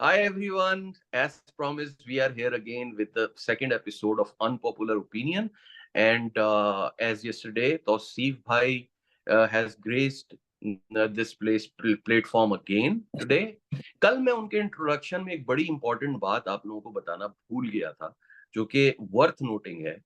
Hi everyone. As promised, we are here again with the second episode of Unpopular Opinion. And as yesterday, Tausif Bhai has graced platform again today. कल मैं उनके introduction में एक बड़ी important बात आप लोगों को बताना भूल गया था, जो कि वर्थ नोटिंग है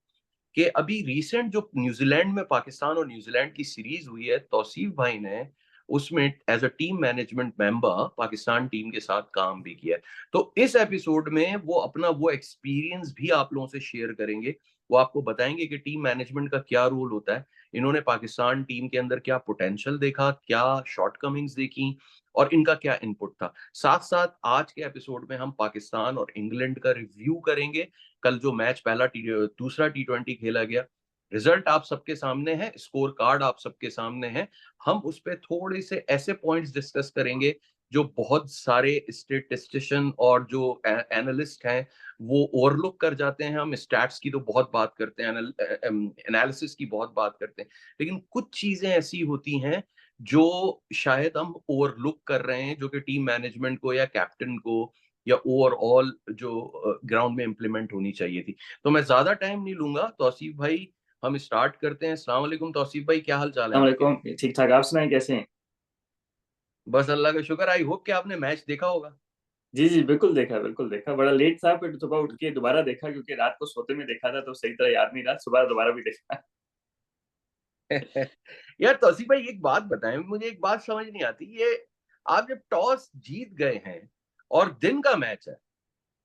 कि अभी रिसेंट जो न्यूजीलैंड में पाकिस्तान और न्यूजीलैंड की सीरीज हुई है, तौसीफ भाई ने उसमें as a team management member Pakistan team के साथ काम भी किया है। तो इस एपिसोड में वो अपना वो एक्सपीरियंस भी आप लोगों से शेयर करेंगे। वो आपको बताएंगे कि टीम मैनेजमेंट का क्या रोल होता है, इन्होंने पाकिस्तान टीम के अंदर क्या पोटेंशियल देखा, क्या शॉर्टकमिंग्स देखी और इनका क्या इनपुट था। साथ साथ आज के एपिसोड में हम पाकिस्तान और इंग्लैंड का रिव्यू करेंगे। कल जो मैच दूसरा T20 खेला गया, रिजल्ट आप सबके सामने है, स्कोर कार्ड आप सबके सामने है। हम उस पे थोड़े से ऐसे पॉइंट्स डिस्कस करेंगे जो बहुत सारे स्टेटिस्टिशियन और जो एनालिस्ट हैं वो ओवरलुक कर जाते हैं। हम स्टैट्स की तो बहुत बात करते हैं, एनालिसिस की बहुत बात करते हैं, लेकिन कुछ चीजें ऐसी होती हैं जो शायद हम ओवरलुक कर रहे हैं, जो कि टीम मैनेजमेंट को या कैप्टन को या ओवरऑल जो ग्राउंड में इम्प्लीमेंट होनी चाहिए थी। तो मैं ज्यादा टाइम नहीं लूंगा, तौसीफ भाई हम स्टार्ट करते हैं। अस्सलाम वालेकुम तौसीफ भाई, क्या हाल चाल है आपके? वालेकुम। ठीक ठाक। आप सुनाएं कैसे हैं? बस अल्लाह का शुक्र। आई होप कि आपने मैच देखा होगा। जी जी, बिल्कुल देखा, बिल्कुल देखा। बड़ा लेट था, फिर सुबह उठ के दोबारा देखा, क्योंकि रात को सोते में देखा था तो सही तरह याद नहीं रहा। सुबह दोबारा भी देखा। यार तौसीफ भाई, एक बात बताएं, मुझे एक बात समझ नहीं आती। ये आप जब टॉस जीत गए हैं और दिन का मैच है,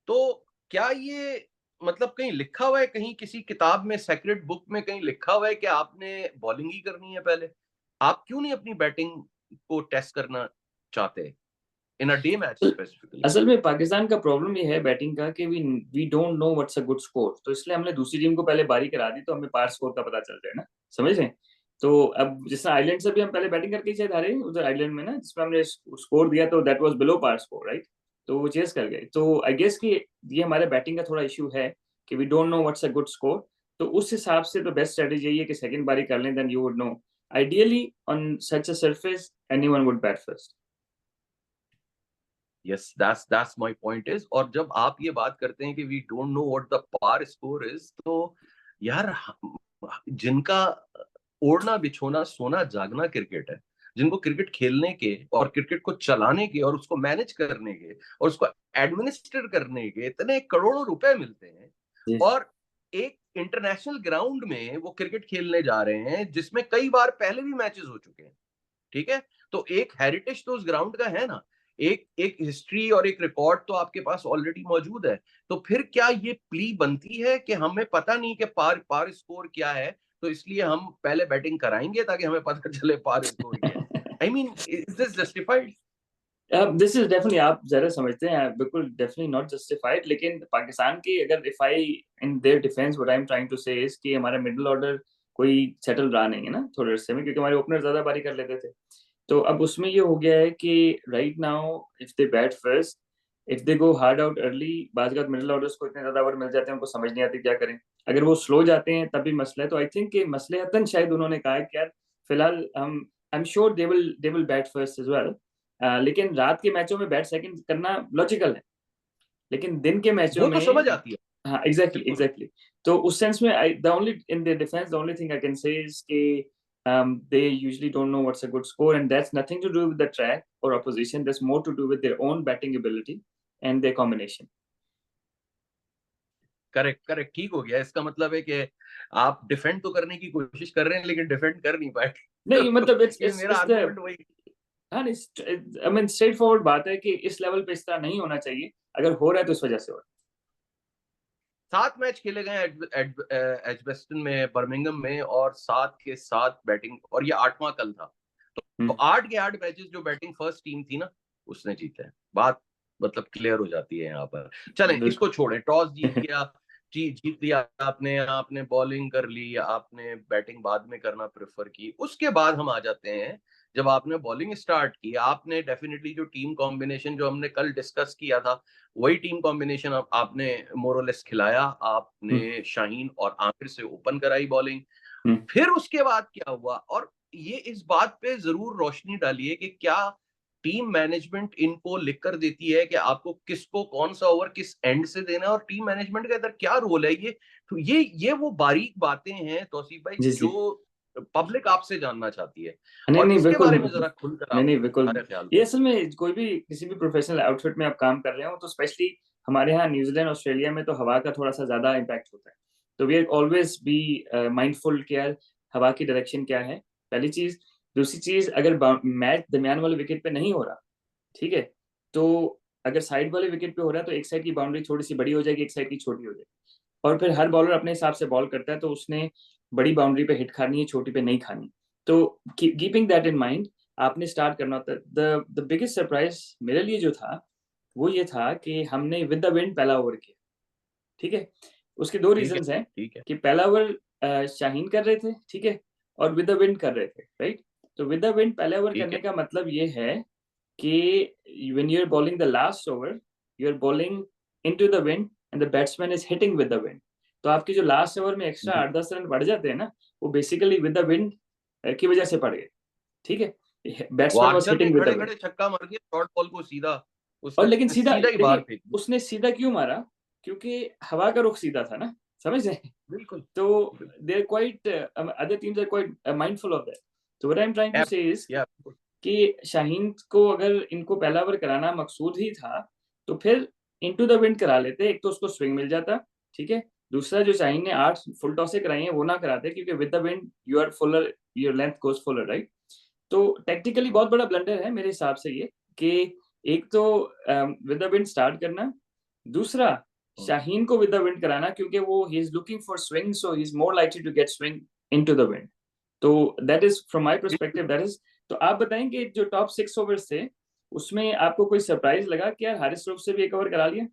तो क्या ये मतलब कहीं लिखा हुआ है, कहीं किसी किताब में, सेक्रेट बुक में कहीं लिखा हुआ है कि आपने बॉलिंग ही करनी है पहले? आप क्यों नहीं अपनी बैटिंग को टेस्ट करना चाहते इन अ डे मैच स्पेसिफिकली? असल में पाकिस्तान का प्रॉब्लम ये है बैटिंग का कि we we don't know what's a good score. तो इसलिए हमने दूसरी टीम को पहले बारी करा दी, तो हमें पार स्कोर का पता चल जाए ना। समझ रहे हैं? तो अब जैसे आइलैंड से भी हम पहले बैटिंग करके ही शायद हारे उधर आइलैंड में ना, जिसमें हमने स्कोर दिया तो that was below par score, right? तो वो चेस कर गए। तो आई गेस कि ये हमारे बैटिंग का थोड़ा इशू है कि we don't know what's a good score. तो उस हिसाब से तो बेस्ट स्ट्रेटेजी यही है कि सेकंड बारी कर लें, then you would know. Ideally on such a surface anyone would bat first. Yes, that's my point is. और जब आप ये बात करते हैं कि we don't know what the par score is, तो यार जिनका ओढ़ना बिछोना सोना जागना क्रिकेट है, जिनको क्रिकेट खेलने के और क्रिकेट को चलाने के और उसको मैनेज करने के और उसको एडमिनिस्टर करने के इतने करोड़ों रुपए मिलते हैं, जी। और एक इंटरनेशनल ग्राउंड में वो क्रिकेट खेलने जा रहे हैं जिसमें कई बार पहले भी मैचेस हो चुके हैं, ठीक है? तो एक हेरिटेज तो उस ग्राउंड का है ना, एक एक हिस्ट्री और एक रिकॉर्ड तो आपके पास ऑलरेडी मौजूद है। तो फिर क्या ये प्ली बनती है कि हमें पता नहीं कि पार पार स्कोर क्या है, तो इसलिए हम पहले बैटिंग कराएंगे ताकि हमें पता चले पार स्कोर क्या है? I mean, is this justified? This is definitely, आप ज्यादा समझते हैं, बिल्कुल डेफिनेटली नॉट जस्टिफाइड। लेकिन पाकिस्तान की अगर if I in their defence what I am trying to say is कि हमारा मिडिल ऑर्डर कोई सेटल रहा नहीं है ना थोड़े अरसे में, क्योंकि हमारे ओपनर ज्यादा बारी कर लेते थे। तो अब उसमें ये हो गया है कि right now if they bat first, if they go hard out early, बाज मिडिल ऑर्डर्स को इतने ज्यादा ओवर मिल जाते हैं, उनको समझ नहीं आती क्या करें। अगर वो स्लो जाते हैं तब भी मसला है। तो आई थिंक मसलहतन शायद उन्होंने कहा है कि यार फिलहाल हम I am sure they will bat first as well. लेकिन रात के मैचों में बैट सेकंड करना लॉजिकल है, लेकिन दिन के मैचों वो तो में। समझ आती है। हाँ, एग्जैक्टली बिल्कुल। एग्जैक्टली। तो उस सेंस में I the only in their defence the only thing I can say is कि they usually don't know what's a good score, and that's nothing to do with the track or opposition. That's more to do with their own batting ability and their combination. Correct correct, ठीक हो गया। इसका मतलब है कि आप defend तो करने की कोशिश कर रहे हैं लेकिन डिफेंड कर नहीं पाए। नहीं मतलब इट्स ये इट्स मेरा इट्स द आर्गुमेंट वही। हाँ, आई मीन स्ट्रेट फॉरवर्ड बात है कि इस लेवल पे इस तरह नहीं होना चाहिए। अगर हो रहा है तो इस वजह से हो रहा 7 मैच खेले गए एजबेस्टन में, बर्मिंघम में, और 7 के 7 बैटिंग, और ये 8वां कल था। है। तो 8 के 8 मैचेस जो बैटिंग फर्स्ट टीम थी ना, उसने जीते हैं। बात मतलब क्लियर हो जाती है यहाँ पर। चलें, इसको बिल्कुल। छोड़ें। टॉस जीत गया, जीत लिया आपने, आपने बॉलिंग कर ली, आपने बैटिंग बाद में करना प्रेफर की। उसके बाद हम आ जाते हैं, जब आपने बॉलिंग स्टार्ट की, आपने डेफिनेटली जो टीम कॉम्बिनेशन जो हमने कल डिस्कस किया था, वही टीम कॉम्बिनेशन आपने मोरलेस खिलाया। हम्म, आपने शाहीन और आमिर से ओपन कराई बॉलिंग। हम्म, फिर उसके बाद क्या हुआ, और ये इस बात पे जरूर रोशनी डालिए कि क्या टीम मैनेजमेंट इनको लिख कर देती है कि आपको किसको कौन सा ओवर किस एंड से देना है, और टीम मैनेजमेंट का इधर क्या रोल है, ये तो ये वो बारीक बातें हैं तौसीफ भाई जी, जी। जो पब्लिक आपसे जानना चाहती है, नहीं, और नहीं, इसके बिल्कुल, बारे में बिल्कुल। जरा खुलकर नहीं, आप नहीं, बिल्कुल। सारे ख्याल ये दें। असल में कोई भी किसी भी प्रोफेशनल आउटफिट में आप काम कर रहे हो, तो स्पेशली हमारे यहाँ न्यूज़ीलैंड, ऑस्ट्रेलिया में तो हवा का थोड़ा-सा ज़्यादा इम्पैक्ट होता है। तो we are always be mindful कि यार हवा की डायरेक्शन क्या है, पहली चीज़। दूसरी चीज़, अगर मैच दरमियान वाले विकेट पे नहीं हो रहा, ठीक है? तो अगर साइड वाले विकेट पे हो रहा है, तो एक साइड की बाउंड्री थोड़ी-सी बड़ी हो जाएगी, एक साइड की छोटी हो जाएगी। और फिर हर बॉलर अपने हिसाब से बॉल करता है, तो उसने बड़ी बाउंड्री पे हिट खानी है, छोटी पे नहीं खानी। तो कीपिंग दैट इन माइंड आपने स्टार्ट करना होता है। द बिगेस्ट सरप्राइज़ मेरे लिए जो था, वो ये था कि हमने विद द विंड पहला ओवर किया, ठीक है? उसके 2 ठीक है, रीज़न्स हैं ठीक है, कि पहला ओवर शाहीन कर रहे थे, ठीक है? और विद द विंड कर रहे थे, राइट? तो विद द विंड पहले ओवर ठीक करने है, का मतलब ये है कि when you are bowling the last over, you are bowling into the wind and the batsman is hitting with the wind. तो आपके जो लास्ट ओवर में एक्स्ट्रा जी। 8-10 रन बढ़ जाते हैं ना, वो बेसिकली विद द विंड की वजह से पड़ गए, ठीक है? वो बैट्समैन वाज़ आंचल ने हिटिंग विद द खड़े विंड। खड़े छक्का मार दिया, शॉर्ट बॉल को सीधा और उसने लेकिन सीधा सीधा ही बाहर देखिए, फेंक दिया। उसने सीधा क्यों मारा? क्योंकि हवा का रुख सीधा था ना, समझ रहे हैं? बिल्कुल, तो बिल्कुल, they are quite other teams are quite mindful of that. So what I'm trying to say is बिल्कुल, कि शाहीन को अगर इनको पहला ओवर कराना मकसूद ही था, तो फिर इंटू द विंड करा लेते। एक तो उसको स्विंग मिल जाता, ठीक है? दूसरा, जो शाहीन ने 8 फुल टॉसें कराई हैं, वो ना कराते, क्योंकि with the wind you are fuller, your length goes fuller, right? तो टेक्निकली बहुत बड़ा ब्लंडर है मेरे हिसाब से ये, कि एक तो विद द विंड स्टार्ट करना, दूसरा शाहीन को विद द विंड कराना, क्योंकि वो he is looking for swing, so he is more likely to get swing into the wind. तो दैट इज़ फ्रॉम माय बिल्कुल। Perspective, that is. तो आप बताएँगे जो टॉप 6 ओवर्स थे, उसमें आपको कोई सरप्राइज़ लगा कि यार हारिस रऊफ से भी 1 ओवर करा लिया?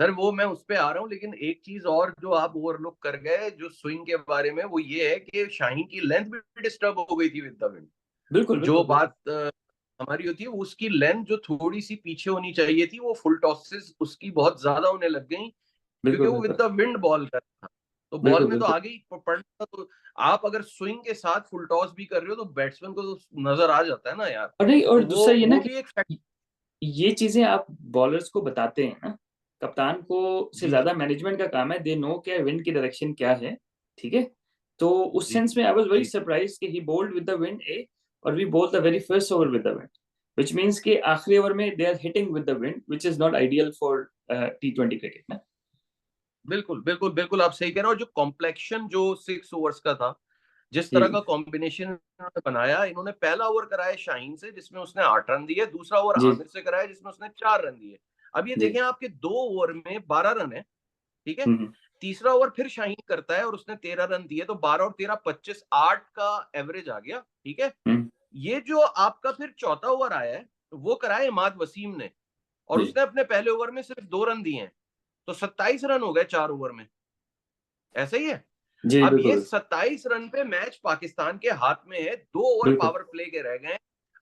सर वो मैं उस पे आ रहा हूँ, लेकिन एक चीज और जो आप ओवरलुक कर गए जो स्विंग के बारे में, वो ये है कि शाहीन की लेंथ भी डिस्टर्ब हो गई थी विद द विंड। बिल्कुल, जो बिल्कुल, बिल्कुल। बात हमारी होती है, उसकी लेंथ जो थोड़ी सी पीछे होनी चाहिए थी, वो फुल टॉसेस उसकी बहुत ज्यादा होने लग गई, क्योंकि बिल्कुल, वो विद बिल्कुल। द विंड बॉल कर रहा था। तो बॉल बिल्कुल, में तो बिल्कुल। आगे ही पड़ना, तो आप अगर स्विंग के साथ फुल टॉस भी कर रहे हो तो बैट्समैन को तो नजर आ जाता है ना यार। और नहीं, तो और वो दूसरा ये ना वो कि भी एक फैक्टर। ये चीज़ें आप बॉलर्स को बताते हैं ना, कप्तान को से जी, जी, ज़्यादा मैनेजमेंट का काम है, दे नो क्या विंड की डायरेक्शन क्या है, ठीक है? तो उस जी, सेंस में आई वाज़ वेरी जी, सरप्राइज्ड कि he bowled with the wind और we bowled the very first over with the wind, which means कि आखिरी ओवर में they are hitting with the wind, which is not ideal for टी20 cricket ना। बिल्कुल, बिल्कुल, बिल्कुल आप सही कह रहे हो। और जो कॉम्प्लेक्शन जो 6 ओवर्स का था, जिस जी, तरह का कॉम्बिनेशन इन्होंने बनाया, इन्होंने पहला ओवर कराया शाहीन से जिसमें उसने 8 रन दिए, दूसरा ओवर जी, आमिर से कराया जिसमें उसने 4 रन दिए। अब ये जी। देखें, आपके 2 ओवर में 12 रन है, ठीक है? हुँ, हुँ, तीसरा ओवर फिर शाहीन करता है और उसने 13 रन दिए, तो 12 और 13 25, 8 का एवरेज आ गया, ठीक है? हुँ, ये जो आपका फिर चौथा ओवर आया है, वो कराया इमाद वसीम ने, और जी। उसने अपने पहले ओवर में सिर्फ 2 रन दिए हैं, तो 27 रन हो गए 4 ओवर में। ऐसा ही है? जी, अब ये बिल्कुल, 27 रन पे मैच पाकिस्तान के हाथ में है, 2 ओवर बिल्कुल। पावर प्ले के रह गए हैं,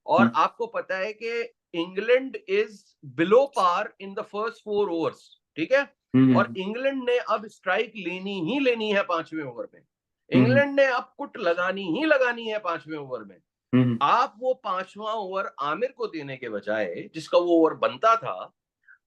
हुँ, और आपको पता है कि England is below par in the first 4 overs, ठीक है? हुँ, और हुँ, इंग्लैंड ने अब स्ट्राइक लेनी ही लेनी है 5वें ओवर में। हुँ, हुँ, इंग्लैंड ने अब कुट लगानी ही लगानी है 5वें ओवर में। हुँ, हुँ, आप वो 5वां ओवर आमिर को देने के बजाय, जिसका वो ओवर बनता था,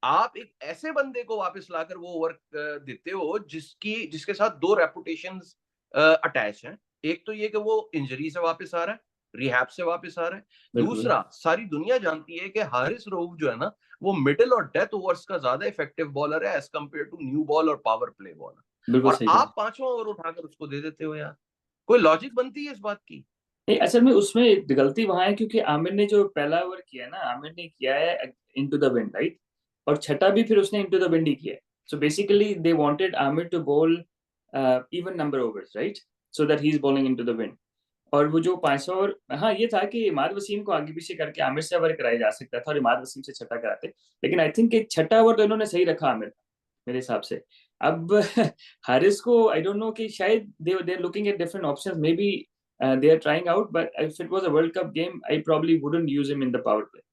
आप एक ऐसे बंदे को वापस लाकर वो ओवर देते हो जिसके साथ 2 रेपुटेशंस अटैच हैं। एक तो ये कि वो इंजरी से वापस आ रहा है, रिहैब से वापस आ रहा है। बिल्कुल, दूसरा, सारी दुनिया जानती है कि हारिस रऊफ जो है ना, वो मिडल और डेथ ओवर्स का ज्यादा इफेक्टिव बॉलर है as compared to new ball और पावर प्ले बॉलर, बिल्कुल और सही कहा। आप 5वां ओवर उठाकर उसको दे देते हो यार। कोई लॉजिक बनती है इस बात की? नहीं, असल में उसमें गलती वहाँ है क्योंकि आमिर ने जो पहला ओवर किया ना, आमिर ने किया है इनटू द विंड, राइट? और छठा भी फिर उसने इनटू द विंड ही किया है। So basically they wanted Aamir to bowl even number overs, right? So that he is bowling into the wind. और वो जो 500 ओवर, हाँ, ये था कि इमाद वसीम को आगे पीछे करके आमिर से ओवर कराया जा सकता था और इमाद वसीम से छठा कराते। लेकिन आई थिंक एक छठा ओवर तो इन्होंने सही रखा आमिर का, मेरे हिसाब से। अब हारिस को आई डोंट नो कि शायद they are looking at different options, maybe they are trying out, but if it was a World Cup game, I probably wouldn't use him in the power play.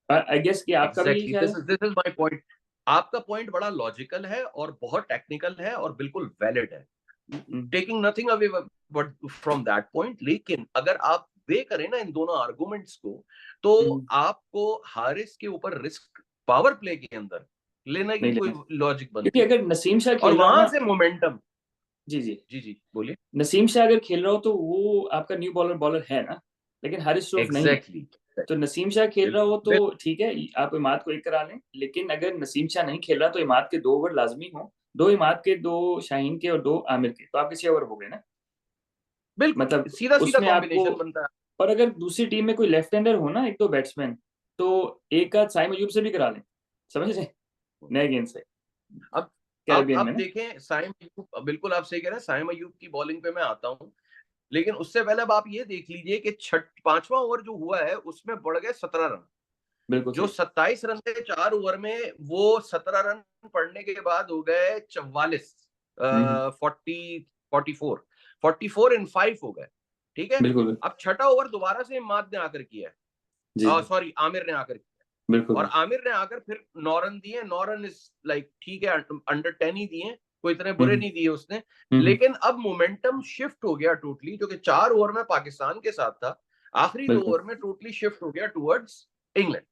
I guess कि आपका भी यही exactly, ख्याल है? This is my point. आपका point बड़ा logical है और बहुत टेक्निकल है और बिल्कुल वैलिड है, हुँ, taking nothing away but from that point. लेकिन अगर आप वे करें ना इन दोनों आर्गुमेंट्स को, तो आपको हारिस के ऊपर रिस्क पावर प्ले के अंदर लेने की नहीं कोई लेना, लॉजिक क्योंकि बनती नहीं। अगर नसीम शाह और खेल रहा हो वहां ना, से मोमेंटम। जी जी, जी जी बोलिए। नसीम शाह अगर खेल रहा हो तो वो आपका न्यू बॉलर बॉलर है ना, लेकिन हारिस रऊफ नहीं है। एग्जैक्टली तो नसीम शाह खेल रहा बिल्कुल हो तो बिल्कुल ठीक है, आप इमाद को एक करा लें, लेकिन अगर नसीम शाह नहीं खेल रहा तो इमाद के 2 ओवर लाजमी हो, 2 इमाद के, 2 शाहीन के और 2 आमिर के, तो आपके 6 ओवर हो गए ना। बिल्कुल मतलब सीधा सीधा उसमें आपको, कॉम्बिनेशन बनता है। और अगर दूसरी टीम में कोई लेफ्ट हैंडर हो ना, एक दो बैट्समैन, तो एक आध साइम अयूब से भी करा लें, समझ रहे, नए गेंद से, अब कैरेबियन अब में ना। देखें साइम अयूब, बिल्कुल आप सही कह रहे हैं, साइम अयूब की बॉलिंग पे मैं आता हूं, लेकिन उससे पहले अब आप ये देख लीजिए कि पांचवा ओवर जो हुआ है उसमें बढ़ गए 17 रन। बिल्कुल जो सही। 27 रन थे 4 ओवर में, वो 17 रन पड़ने के बाद हो गए 44, हम्म, 44 इन 5 हो गए। ठीक है। बिल्कुल बिल्कुल। अब छठा ओवर दोबारा से इमाद ने आकर किया जी है, जी, सॉरी आमिर ने आकर किया बिल्कुल है। और बिल्कुल। आमिर ने आकर फिर 9 रन दिए। 9 रन इज लाइक ठीक है, अंडर 10 ही दिए, कोई इतने बुरे हम्म नहीं दिए उसने। हम्म, लेकिन अब मोमेंटम शिफ्ट हो गया टोटली, जो कि 4 ओवर में पाकिस्तान के साथ था, आखिरी दो बिल्कुल ओवर में टोटली शिफ्ट हो गया टुवर्ड्स इंग्लैंड।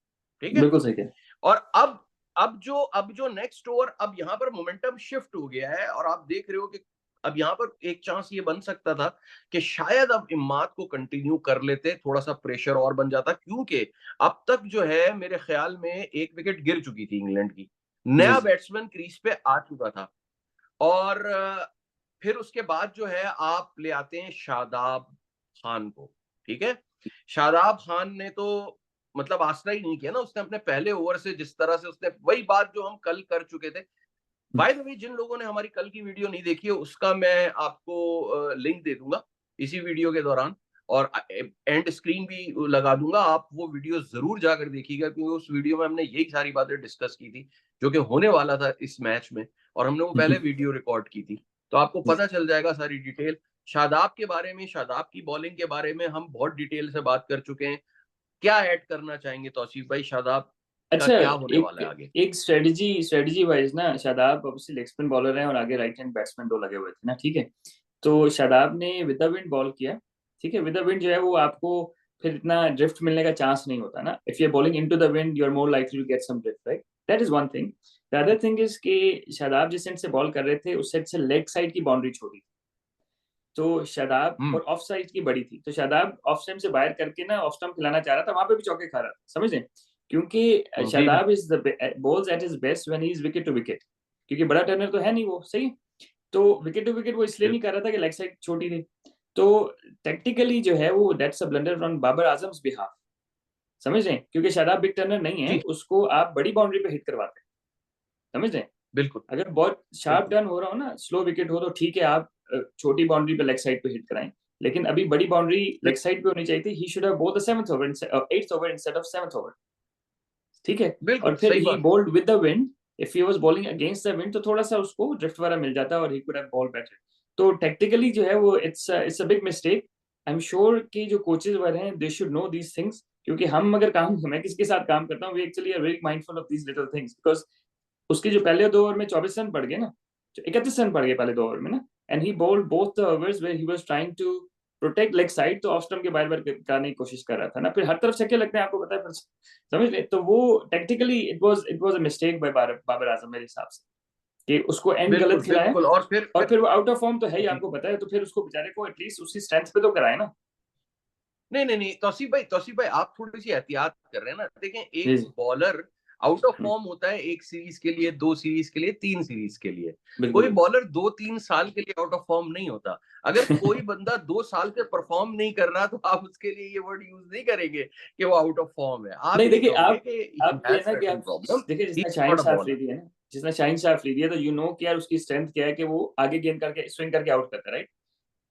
ठीक है। बिल्कुल सही कह, और अब जो नेक्स्ट ओवर, अब यहां पर मोमेंटम शिफ्ट हो गया है, और आप देख रहे हो कि अब यहां पर एक चांस ये बन सकता था कि शायद अब इमाद को कंटिन्यू कर लेते, थोड़ा सा प्रेशर और बन जाता, क्योंकि अब तक जो है मेरे ख्याल में एक विकेट गिर चुकी थी इंग्लैंड की, जी नया जी, बैट्समैन क्रीज पे आ चुका था। और फिर उसके बाद जो है आप ले आते हैं शादाब खान को। ठीक है। शादाब खान ने तो मतलब आसरा ही नहीं किया ना उसने, अपने पहले ओवर से जिस तरह से उसने, वही बात जो हम कल कर चुके थे। बाय द वे, जिन लोगों ने हमारी कल की वीडियो नहीं देखी है, उसका मैं आपको लिंक दे दूंगा इसी वीडियो के दौरान, और एंड स्क्रीन भी लगा दूंगा। आप वो वीडियो जरूर जाकर देखिएगा, क्योंकि उस वीडियो में हमने यही सारी बातें डिस्कस की थी जो कि होने वाला था इस मैच में, और हमने वो पहले वीडियो रिकॉर्ड की थी। तो आपको जी। पता चल जाएगा सारी डिटेल। शादाब के बारे में, शादाब की बॉलिंग के बारे में हम बहुत डिटेल से बात कर चुके हैं। क्या ऐड करना चाहेंगे तौसीफ भाई, शादाब का अच्छा, क्या होने वाला है एक आगे? एक स्ट्रेटजी वाइज ना, Shadab obviously leg spin bowler है और आगे राइट हैंड बैट्समैन 2 लगे हुए थे ना, ठीक है। तो शादाब ने विद द विंड बॉल किया, ठीक है। विद द विंड जो है वो आपको फिर इतना ड्रिफ्ट मिलने का चांस नहीं होता ना, if you are bowling into the wind you are more likely to get some drift, right. That is one thing. The other thing is कि शादाब जिस साइड से बॉल कर रहे थे उस साइड से लेग साइड की बाउंड्री छोड़ी, तो शादाब हम्म। और ऑफ साइड की बड़ी थी, तो शादाब ऑफ स्टंप से बाहर करके ना ऑफ स्टंप खिलाना चाह रहा था, वहां पे भी चौके खा रहा था, समझ रहे, क्योंकि जी Shadab is the bowls at his best when he is wicket to wicket, क्योंकि बड़ा टर्नर तो है नहीं वो, सही। तो विकेट टू विकेट वो इसलिए नहीं बिल्कुल कर रहा था कि लेग साइड छोटी थी। तो टेक्टिकली जो है वो that's a blunder on Babar Azam's behalf, समझ रहे हैं, क्योंकि शादाब बिग टर्नर नहीं है, जी उसको आप बड़ी बाउंड्री पे हिट करवाते हैं, समझ रहे हैं। बिल्कुल अगर बहुत शार्प बिल्कुल टर्न हो रहा हो ना, स्लो विकेट हो, तो ठीक है, आप छोटी बाउंड्री पे लेग साइड पे हिट कराएं, लेकिन अभी बड़ी बाउंड्री लेग साइड पे होनी चाहिए थी। He should have bowled the 7th over, 8th over instead of 7th over, ठीक है। बिल्कुल और फिर सही ही बात। Bowled with the wind, if he was bowling against the wind तो थोड़ा सा उसको ड्रिफ्ट वाला मिल जाता और he could have bowled better. तो टेक्निकली जो है वो it's a big mistake. I am sure कि जो कोचेस वगैरह हैं they should know these things, क्योंकि हम अगर काम, मैं किसके साथ काम करता हूँ, we actually are very mindful of these little things, because उसके जो पहले 2 ओवर में 24 रन पड़ गए ना, 31 रन पड़ गए पहले 2 ओवर में ना, and he bowled both the overs where he was trying to protect leg side, तो ऑफ स्टंप के बार-बार कराने की कोशिश कर रहा था ना, फिर हर तरफ छक्के लगते हैं, आपको पता है, फिर समझ रहे। तो वो technically it was a mistake by Babar Azam मेरे हिसाब से, कि उसको एंड बिल्कुल गलत खिलाया, बिल्कुल। और और फिर फिर वो आउट ऑफ फॉर्म तो है ही, जी। आपको पता है, तो फिर उसको बेचारे को एटलीस्ट उसकी स्ट्रेंथ पे तो कराए ना। नहीं नहीं नहीं, तौसीफ भाई आप थोड़ी सी एहतियात कर रहे हैं ना। देखें, जी एक जी, bowler out of hmm, form होता है 1 सीरीज के लिए, 2 सीरीज के लिए, 3 सीरीज के लिए। बिल्कुल, कोई बिल्कुल। बॉलर 2-3 साल के लिए आउट ऑफ फॉर्म नहीं होता। अगर कोई बंदा 2 साल से परफॉर्म नहीं कर रहा, तो आप उसके लिए ये वर्ड यूज नहीं करेंगे कि वो आउट ऑफ फॉर्म है। आप नहीं ये देखिए, कहोगे आप कि ही आप ये हैज है ना कि सर्टेन आप प्रॉब्लम, देखिए, ही जिसने is Shaheen not a Shah bowler. Afridi है ना, जिसने शाहीन शाह अफरीदी है, तो यू नो कि यार उसकी स्ट्रेंथ क्या है, कि वो आगे गेंद करके स्विंग करके आउट करता है, राइट।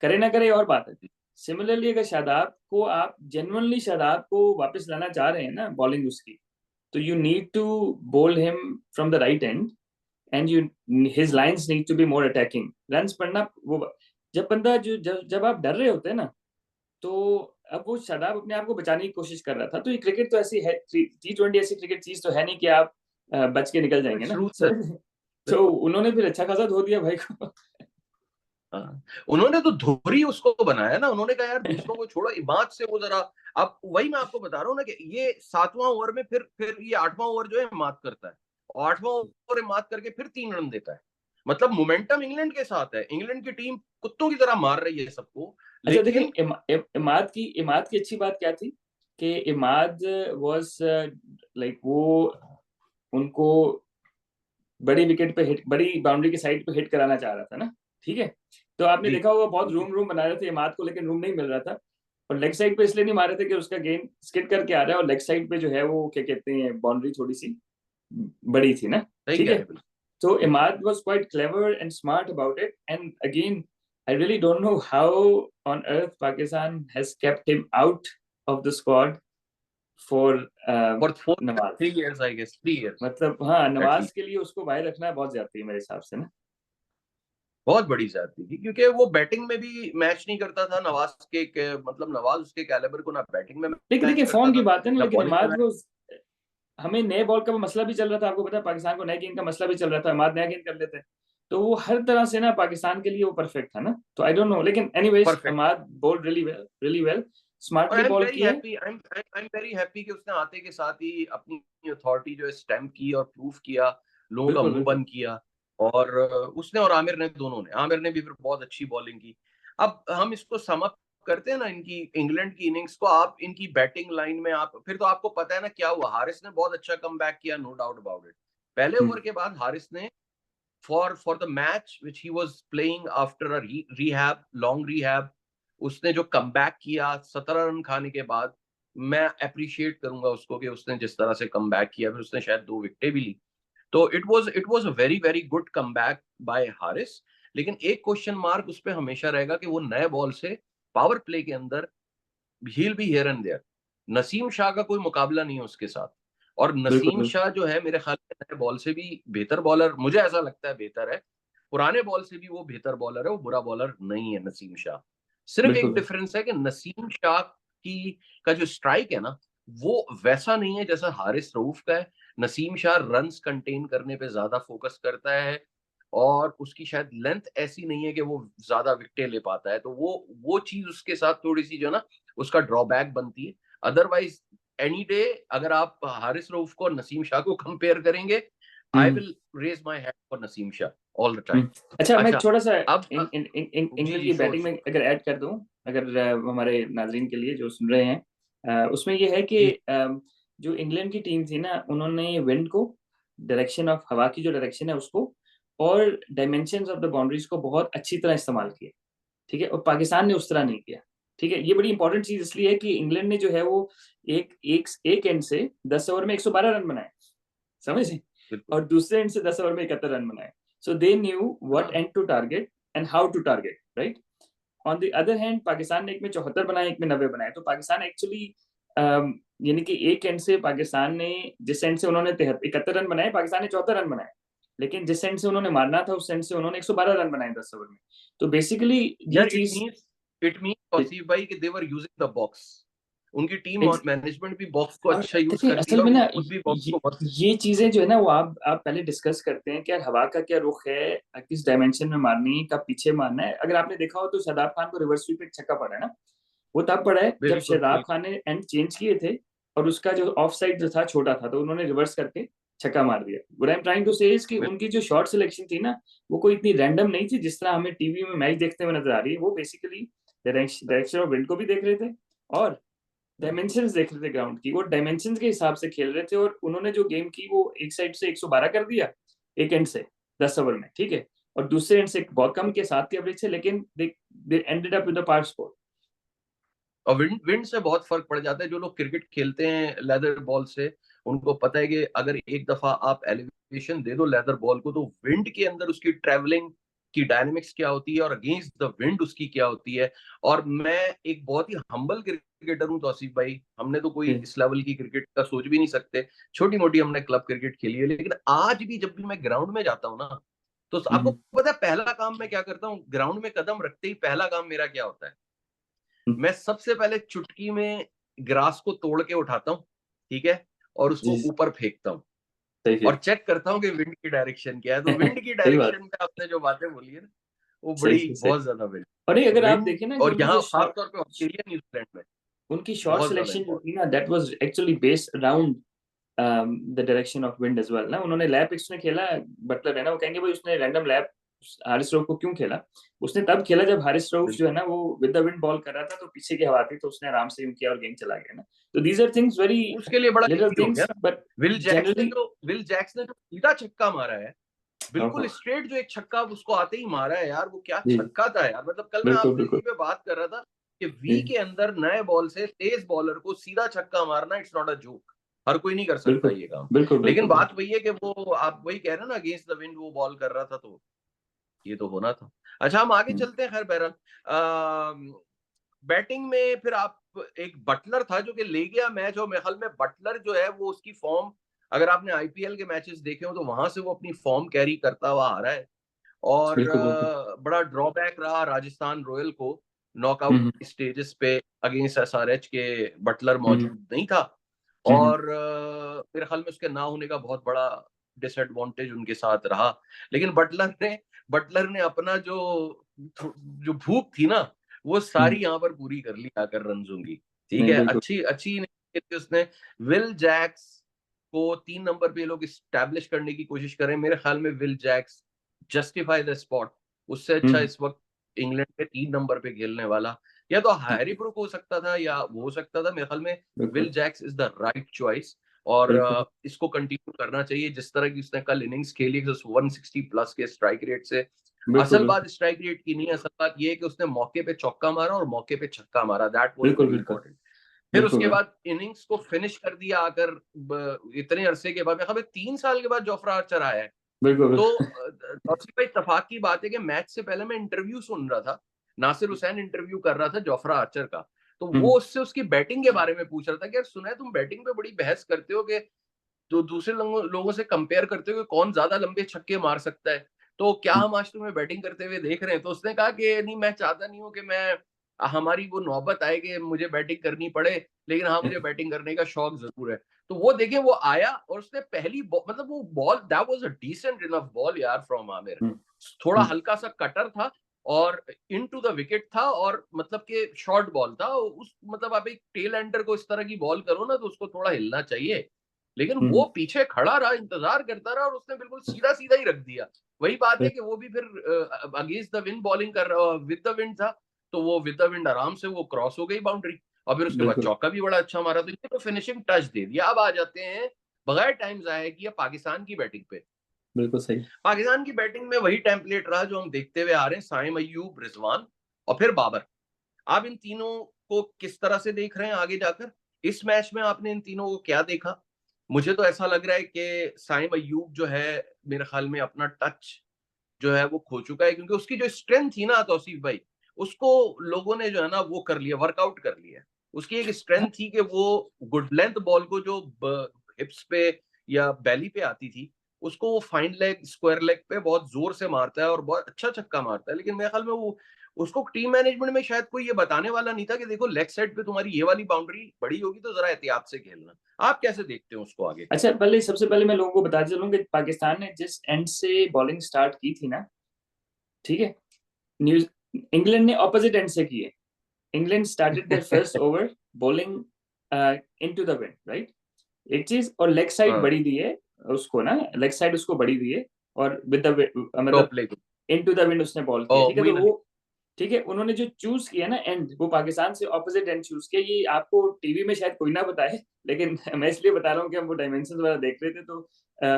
करे ना करे और बात है। सिमिलरली अगर शादाब को आप जेन्युइनली शादाब को वापस लाना चाह रहे हैं ना बॉलिंग उसकी, तो you need to bowl him from the right end, and you his lines need to be more attacking, runs पढ़ना वो, जब बंदा जो जब आप डर रहे होते हैं ना, तो अब वो शादाब अपने आप को बचाने की कोशिश कर रहा था। तो ये क्रिकेट तो ऐसी है, T20 ऐसी क्रिकेट चीज तो है नहीं कि आप बच के निकल जाएंगे ना, ट्रूथ से समझ रहे हैं? तो बिल्कुल। उन्होंने फिर अच्छा खासा धो दिया भाई को। हाँ, उन्होंने तो धुरी उसको बनाया ना, उन्होंने कहा यार दूसरों को छोड़ो, इमाद से वो जरा, अब वही मैं आपको बता रहा हूँ ना कि ये 7वां ओवर में फिर ये 8वां ओवर जो है इमाद करता है, और 8वां ओवर इमाद करके फिर 3 रन देता है। मतलब मोमेंटम इंग्लैंड के साथ है, इंग्लैंड की टीम कुत्तों की तरह मार रही है सबको, अच्छा देखिए, लेकिन इमाद की अच्छी बात क्या थी कि इमाद वाज लाइक वो उनको बड़ी विकेट पे हिट, बड़ी बाउंड्री की साइड पे हिट कराना चाह रहा था ना, ठीक है। तो आपने जी देखा होगा बहुत जी, रूम रूम बना रहे थे इमाद को, लेकिन रूम नहीं मिल रहा था। और लेग साइड पे इसलिए नहीं मारे थे कि उसका गेंद स्किड करके आ रहा है, और लेग साइड पे जो है वो क्या कहते हैं, बाउंड्री थोड़ी सी बड़ी थी ना, सही ठीक कह है। रहे हैं, So बिल्कुल बिल्कुल। Imad was quite clever and smart about it. And again, I really don't know how on earth Pakistan has kept him out of the squad for for four Nawaz. 3 years I guess, 3 years मतलब हाँ, Nawaz at least. के लिए उसको बाहर रखना बहुत ज्यादा है मेरे हिसाब से ना। बहुत बड़ी ज्यादती थी, क्योंकि वो बैटिंग में भी मैच नहीं करता था नवाज मतलब नवाज उसके कैलिबर को ना बैटिंग में लेकिन मैच देखिए करता फॉर्म की था, बात है ना, ना लेकिन बॉलिंग में इमाद मैच। वो, हमें नए बॉल का मसला भी चल रहा था, आपको पता है पाकिस्तान को नए गेंद का मसला भी चल रहा था, इमाद नया गेंद कर लेते। तो वो हर तरह से ना पाकिस्तान के लिए वो परफेक्ट था ना, तो आई डोंट नो, लेकिन anyways perfect. Imad bowl really well, और smartly I am bowl very की है। Happy, I am very happy कि उसने आते के साथ ही अपनी अथॉरिटी जो है स्टैम्प की और प्रूफ किया, लोगों का बिल्कुल मुंह बिल्कुल बंद किया। और उसने और आमिर ने, दोनों ने, आमिर ने भी फिर बहुत अच्छी बॉलिंग की। अब हम इसको सम अप करते हैं ना, इनकी इंग्लैंड की इनिंग्स को, आप इनकी बैटिंग लाइन में आप फिर तो आपको पता है ना क्या हुआ। हारिस ने बहुत अच्छा कम किया, नो डाउट अबाउट इट। पहले ओवर के बाद हारिस ने, for the match which he was playing after a rehab, long rehab, उसने जो कमबैक किया 17 रन खाने के बाद, मैं अप्रिशिएट करूंगा उसको कि उसने जिस तरह से कमबैक किया, फिर उसने शायद 2 विकेटें भी ली। तो it was a very very good comeback by Haris. लेकिन एक क्वेश्चन मार्क उस पर हमेशा रहेगा कि वो नए बॉल से पावर प्ले के अंदर he'll be here and there। Naseem Shah का कोई मुकाबला नहीं है उसके साथ। और बिल्कुल नसीम बिल्कुल शाह जो है मेरे ख्याल में नए बॉल से भी बेहतर बॉलर, मुझे ऐसा लगता है बेहतर है। पुराने बॉल से भी वो बेहतर बॉलर है, वो बुरा बॉलर नहीं है नसीम शाह। सिर्फ बिल्कुल एक डिफरेंस है कि नसीम शाह की का जो स्ट्राइक है ना, वो वैसा नहीं है जैसा हारिस रऊफ का है। नसीम शाह रन्स कंटेन करने पे ज्यादा फोकस करता है, और उसकी शायद लेंथ ऐसी नहीं है कि वो ज्यादा विकेटें ले पाता है, तो वो चीज उसके साथ थोड़ी सी जो ना उसका ड्रॉबैक बनती है। अदरवाइज एनी डे अगर आप हारिस रऊफ को और नसीम शाह को कंपेयर करेंगे, I hmm will raise my hand for Naseem Shah all the time. Hmm. अच्छा मैं अच्छा, थोड़ा सा अब जी इंग्लैंड जी, की श्योर बैटिंग में श्योर। अगर ऐड कर दूं, अगर हमारे नाजरीन के लिए जो सुन रहे हैं, उसमें ये है कि जी जो इंग्लैंड की टीम थी ना, उन्होंने विंड को, डायरेक्शन ऑफ हवा की जो डायरेक्शन है उसको, और डायमेंशंस ऑफ द बाउंड्रीज को बहुत अच्छी तरह इस्तेमाल किया, ठीक है। और पाकिस्तान ने उस तरह नहीं किया, ठीक है। ये बड़ी इंपॉर्टेंट चीज इसलिए है कि इंग्लैंड ने जो है वो एक एंड से 10 ओवर में 112 रन बनाए, समझे, बिल्कुल। और दूसरे एंड से 10 ओवर में 71 रन बनाए। सो दे न्यू व्हाट हाँ and to target and how to target, right. On the other hand Pakistan ने एक में 74 बनाए, एक में 90 बनाए। तो पाकिस्तान एक्चुअली यानी कि एक एंड से पाकिस्तान ने, जिस एंड से उन्होंने 71 रन बनाए, पाकिस्तान ने 74 रन बनाए, लेकिन जिस एंड से उन्होंने मारना था उस एंड से उन्होंने 112 रन बनाए 10 ओवर में। तो बेसिकली ये यार, चीज इट मींस तौसीफ भाई कि दे वर यूजिंग द बॉक्स। उनकी टीम और मैनेजमेंट भी बॉक्स को और अच्छा यूज देखिए करती है, असल और में वो ना खुद भी बॉक्स को बहुत। ये चीजें जो है ना, वो आप पहले डिस्कस करते हैं कि यार हवा का क्या रुख है, किस डायमेंशन में मारनी है, कब पीछे मारना है। अगर आपने देखा हो तो शादाब खान को रिवर्स स्वीप पे एक छक्का पड़ा है ना, वो तब पड़ा है जब बिल्कुल शादाब बिल्कुल खान ने एंड चेंज किए थे, और उसका जो ऑफ साइड जो था छोटा था, तो उन्होंने रिवर्स करके छक्का मार दिया। What I am trying to say is कि बिल्कुल। उनकी जो शॉट सिलेक्शन थी ना, वो कोई इतनी रैंडम नहीं थी जिस तरह हमें टीवी में मैच देखते हुए नजर आ रही है। वो बेसिकली डायरेक्शन ऑफ विंड को भी देख रहे थे, और डायमेंशंस देख रहे थे ग्राउंड की, वो डायमेंशंस के हिसाब से खेल रहे थे। और उन्होंने जो गेम की वो एक साइड से 112 कर दिया, एक एंड से 10 ओवर में, ठीक है, और दूसरे एंड से बहुत कम के साथ की एवरेज से, लेकिन they ended up with the par score. और विंड विंड से बहुत फर्क पड़ जाता है। जो लोग क्रिकेट खेलते हैं लेदर बॉल से, उनको पता है कि अगर एक दफा आप एलिवेशन दे दो लेदर बॉल को, तो विंड के अंदर उसकी ट्रेवलिंग की डायनेमिक्स क्या होती है और अगेंस्ट द विंड उसकी क्या होती है। और मैं एक बहुत ही हम्बल क्रिकेटर हूं तौसीफ भाई, हमने तो कोई इस लेवल की क्रिकेट का सोच भी नहीं सकते। छोटी मोटी हमने क्लब क्रिकेट खेली है, लेकिन आज भी जब भी मैं ग्राउंड में जाता हूँ ना, तो आपको पता है पहला काम मैं क्या करता हूँ? ग्राउंड में कदम रखते ही पहला काम मेरा क्या होता है? मैं सबसे पहले चुटकी में ग्रास को तोड़ के उठाता हूँ, ठीक है, और जी उसको ऊपर फेंकता हूँ, सही है। और चेक करता हूँ कि विंड की डायरेक्शन क्या है। तो विंड की सही बात। डायरेक्शन पे आपने जो बातें बोली है ना, वो सही बड़ी सही सही। बहुत ज्यादा विंड। और ये अगर आप विंड देखें ना, जो और उनकी यहाँ जो खास तौर पे ऑस्ट्रेलिया न्यूजीलैंड में उनकी शॉट बहुत ज्यादा सिलेक्शन जो इम्पोर्टेंट। थी ना, that was actually based around the direction of wind as well ना। उन्होंने लैप उसने खेला, बटलर है ना, वो कहेंगे भाई उसने रैंडम लैप हारिस रऊफ को क्यों खेला? उसने तब खेला जब हारिस रऊफ जो है ना वो विद द विंड बॉल कर रहा था, तो पीछे की हवा थी, तो उसने आराम से यूं किया और गेंद चला गया ना। तो दीज आर थिंग्स वेरी उसके लिए बड़ा लिटिल इजी हो गया थिंग्स, ना। बट जनरली विल जैक्स ने जो सीधा छक्का मारा है, बिल्कुल ओहो, स्ट्रेट, जो एक छक्का उसको आते ही मारा है यार, वो क्या जी छक्का था यार। मतलब कल मैं बिल्कुल आपसे बिल्कुल इसी पे बात कर रहा था कि वी जी के अंदर नए बॉल से तेज बॉलर को सीधा छक्का मारना, इट्स नॉट अ जोक। हर कोई नहीं कर सकता बिल्कुल ये काम। बिल्कुल लेकिन बिल्कुल बात बिल्कुल। वही है कि वो आप वही कह रहे हैं ना, अगेंस्ट द विंड वो बॉल कर रहा था, तो ये तो होना था। अच्छा, हम आगे हम्म चलते हैं। खैर बहरहाल बैटिंग में फिर आप, एक बटलर था जो कि ले गया मैच, और मेरे ख्याल में बटलर जो है वो उसकी फॉर्म, अगर आपने आईपीएल के मैचेस देखे हो तो वहां से वो अपनी फॉर्म कैरी करता हुआ आ रहा है। और बिल्कुल बिल्कुल। बड़ा ड्रॉबैक रहा राजस्थान रॉयल को, नॉकआउट हम्म स्टेजेस पे अगेंस्ट एसआरएच के बटलर हम्म मौजूद नहीं था। हम्म और मेरे ख्याल में उसके ना होने का बहुत बड़ा डिसएडवांटेज उनके साथ रहा। लेकिन बटलर ने अपना जो जो भूख थी ना, वो हम्म, सारी यहाँ पर पूरी कर ली आकर रनजों की। ठीक नहीं है, बिल्कुल अच्छी अच्छी इनिंग थी उसने। विल जैक्स को 3 नंबर पे ये लोग स्टैब्लिश करने की कोशिश करें, मेरे ख्याल में Will Jacks justify the spot. उससे अच्छा हम्म इस वक्त इंग्लैंड में 3 नंबर पे खेलने वाला या तो हैरी ब्रूक हो सकता था, या वो हो सकता था। मेरे ख्याल में विल बिल्कुल Jacks is the right choice. और बिल्कुल इसको कंटिन्यू करना चाहिए जिस तरह की उसने कल इनिंग्स खेली, 160 प्लस के स्ट्राइक रेट से। बिल्कुल असल बिल्कुल बात स्ट्राइक रेट की नहीं है, असल बात ये है कि उसने मौके पे चौका मारा और मौके पे छक्का मारा, दैट वाज बिल्कुल वेरी बिल्कुल इंपॉर्टेंट। फिर उसके बिल्कुल बाद इनिंग्स को फिनिश कर दिया आकर, इतने अरसे के बाद, हमें 3 साल के बाद जोफ्रा आर्चर आया है। बिल्कुल तो तौसीफ भाई, इत्तेफाक की बात है कि मैच से पहले मैं इंटरव्यू सुन रहा था, नासिर हुसैन इंटरव्यू कर रहा था जोफ्रा आर्चर का। तो वो हम्म उससे उसकी बैटिंग के बारे में पूछ रहा था कि यार सुना है तुम बैटिंग पे बड़ी बहस करते हो कि तो दूसरे लोगों से कंपेयर करते हुए कौन ज्यादा लंबे छक्के मार सकता है, तो क्या हम आज तुम्हें बैटिंग करते हुए देख रहे हैं? तो उसने कहा कि नहीं, मैं चाहता नहीं हूँ कि मैं हमारी वो नौबत आए कि मुझे बैटिंग करनी पड़े, लेकिन हाँ, मुझे बैटिंग करने का शौक जरूर है। तो वो देखें, वो आया और उसने पहली मतलब वो ball, that was a decent enough ball यार फ्रॉम आमिर। हम्म थोड़ा हम्म हल्का सा कटर था और इनटू द विकेट था, और मतलब कि शॉर्ट बॉल था उस, मतलब आप एक टेल एंडर को इस तरह की बॉल करो ना तो उसको थोड़ा हिलना चाहिए। लेकिन वो हम्म, पीछे खड़ा रहा, इंतजार करता रहा, और उसने बिल्कुल सीधा सीधा ही रख दिया। वही बात है कि वो भी फिर अगेंस्ट द विंड बॉलिंग कर रहा, विद द विंड था, तो वो विद द विंड आराम से वो क्रॉस हो गई बाउंड्री, और फिर उसके बाद बिल्कुल चौका भी बड़ा अच्छा मारा। तो ये तो फिनिशिंग टच दे दिया। अब आ जाते हैं बगैर टाइम जाया किए पाकिस्तान की बैटिंग पे। बिल्कुल सही। पाकिस्तान की बैटिंग में वही टेम्पलेट रहा जो हम देखते हुए आ रहे हैं, साइम अय्यूब, रिजवान और फिर बाबर। आप इन तीनों को किस तरह से देख रहे हैं आगे जाकर? इस मैच में आपने इन तीनों को क्या देखा? मुझे तो ऐसा लग रहा है कि साइम अय्यूब जो है, मेरे ख्याल में अपना टच जो है वो खो चुका है, क्योंकि उसकी जो स्ट्रेंथ थी ना तौसीफ भाई, उसको लोगों ने जो है ना वो कर लिया, वर्कआउट कर लिया। उसकी एक स्ट्रेंथ थी कि वो गुड लेंथ बॉल को जो हिप्स पे या बैली पे आती थी, उसको वो फाइन लेग, स्क्वायर लेग पे बहुत जोर से मारता है और बहुत अच्छा छक्का मारता है। लेकिन मेरे ख्याल में वो, उसको टीम मैनेजमेंट में शायद कोई ये बताने वाला नहीं था कि देखो लेग साइड पे तुम्हारी ये वाली बाउंड्री बड़ी होगी तो जरा एहतियात से खेलना। आप कैसे देखते हो उसको आगे? अच्छा, पहले सबसे पहले मैं लोगों को बताते चलूं कि पाकिस्तान ने जिस एंड से बॉलिंग स्टार्ट की थी ना, ठीक है, न्यूज इंग्लैंड ने ऑपोजिट एंड से की है। England started their first over bowling into the wind, right? एक चीज, और लेग साइड हाँ, बड़ी दी है उसको ना, लेग साइड उसको बड़ी दी है, और विद द मतलब top leg. Into the wind उसने बॉल ओ किया, ठीक है। वही तो ना। वो ठीक है, उन्होंने जो चूज किया ना एंड, वो पाकिस्तान से ऑपोजिट एंड चूज किया। ये आपको टीवी में शायद कोई ना बताए, लेकिन मैं इसलिए बता रहा हूँ कि हम वो डायमेंशन वगैरह देख रहे थे, तो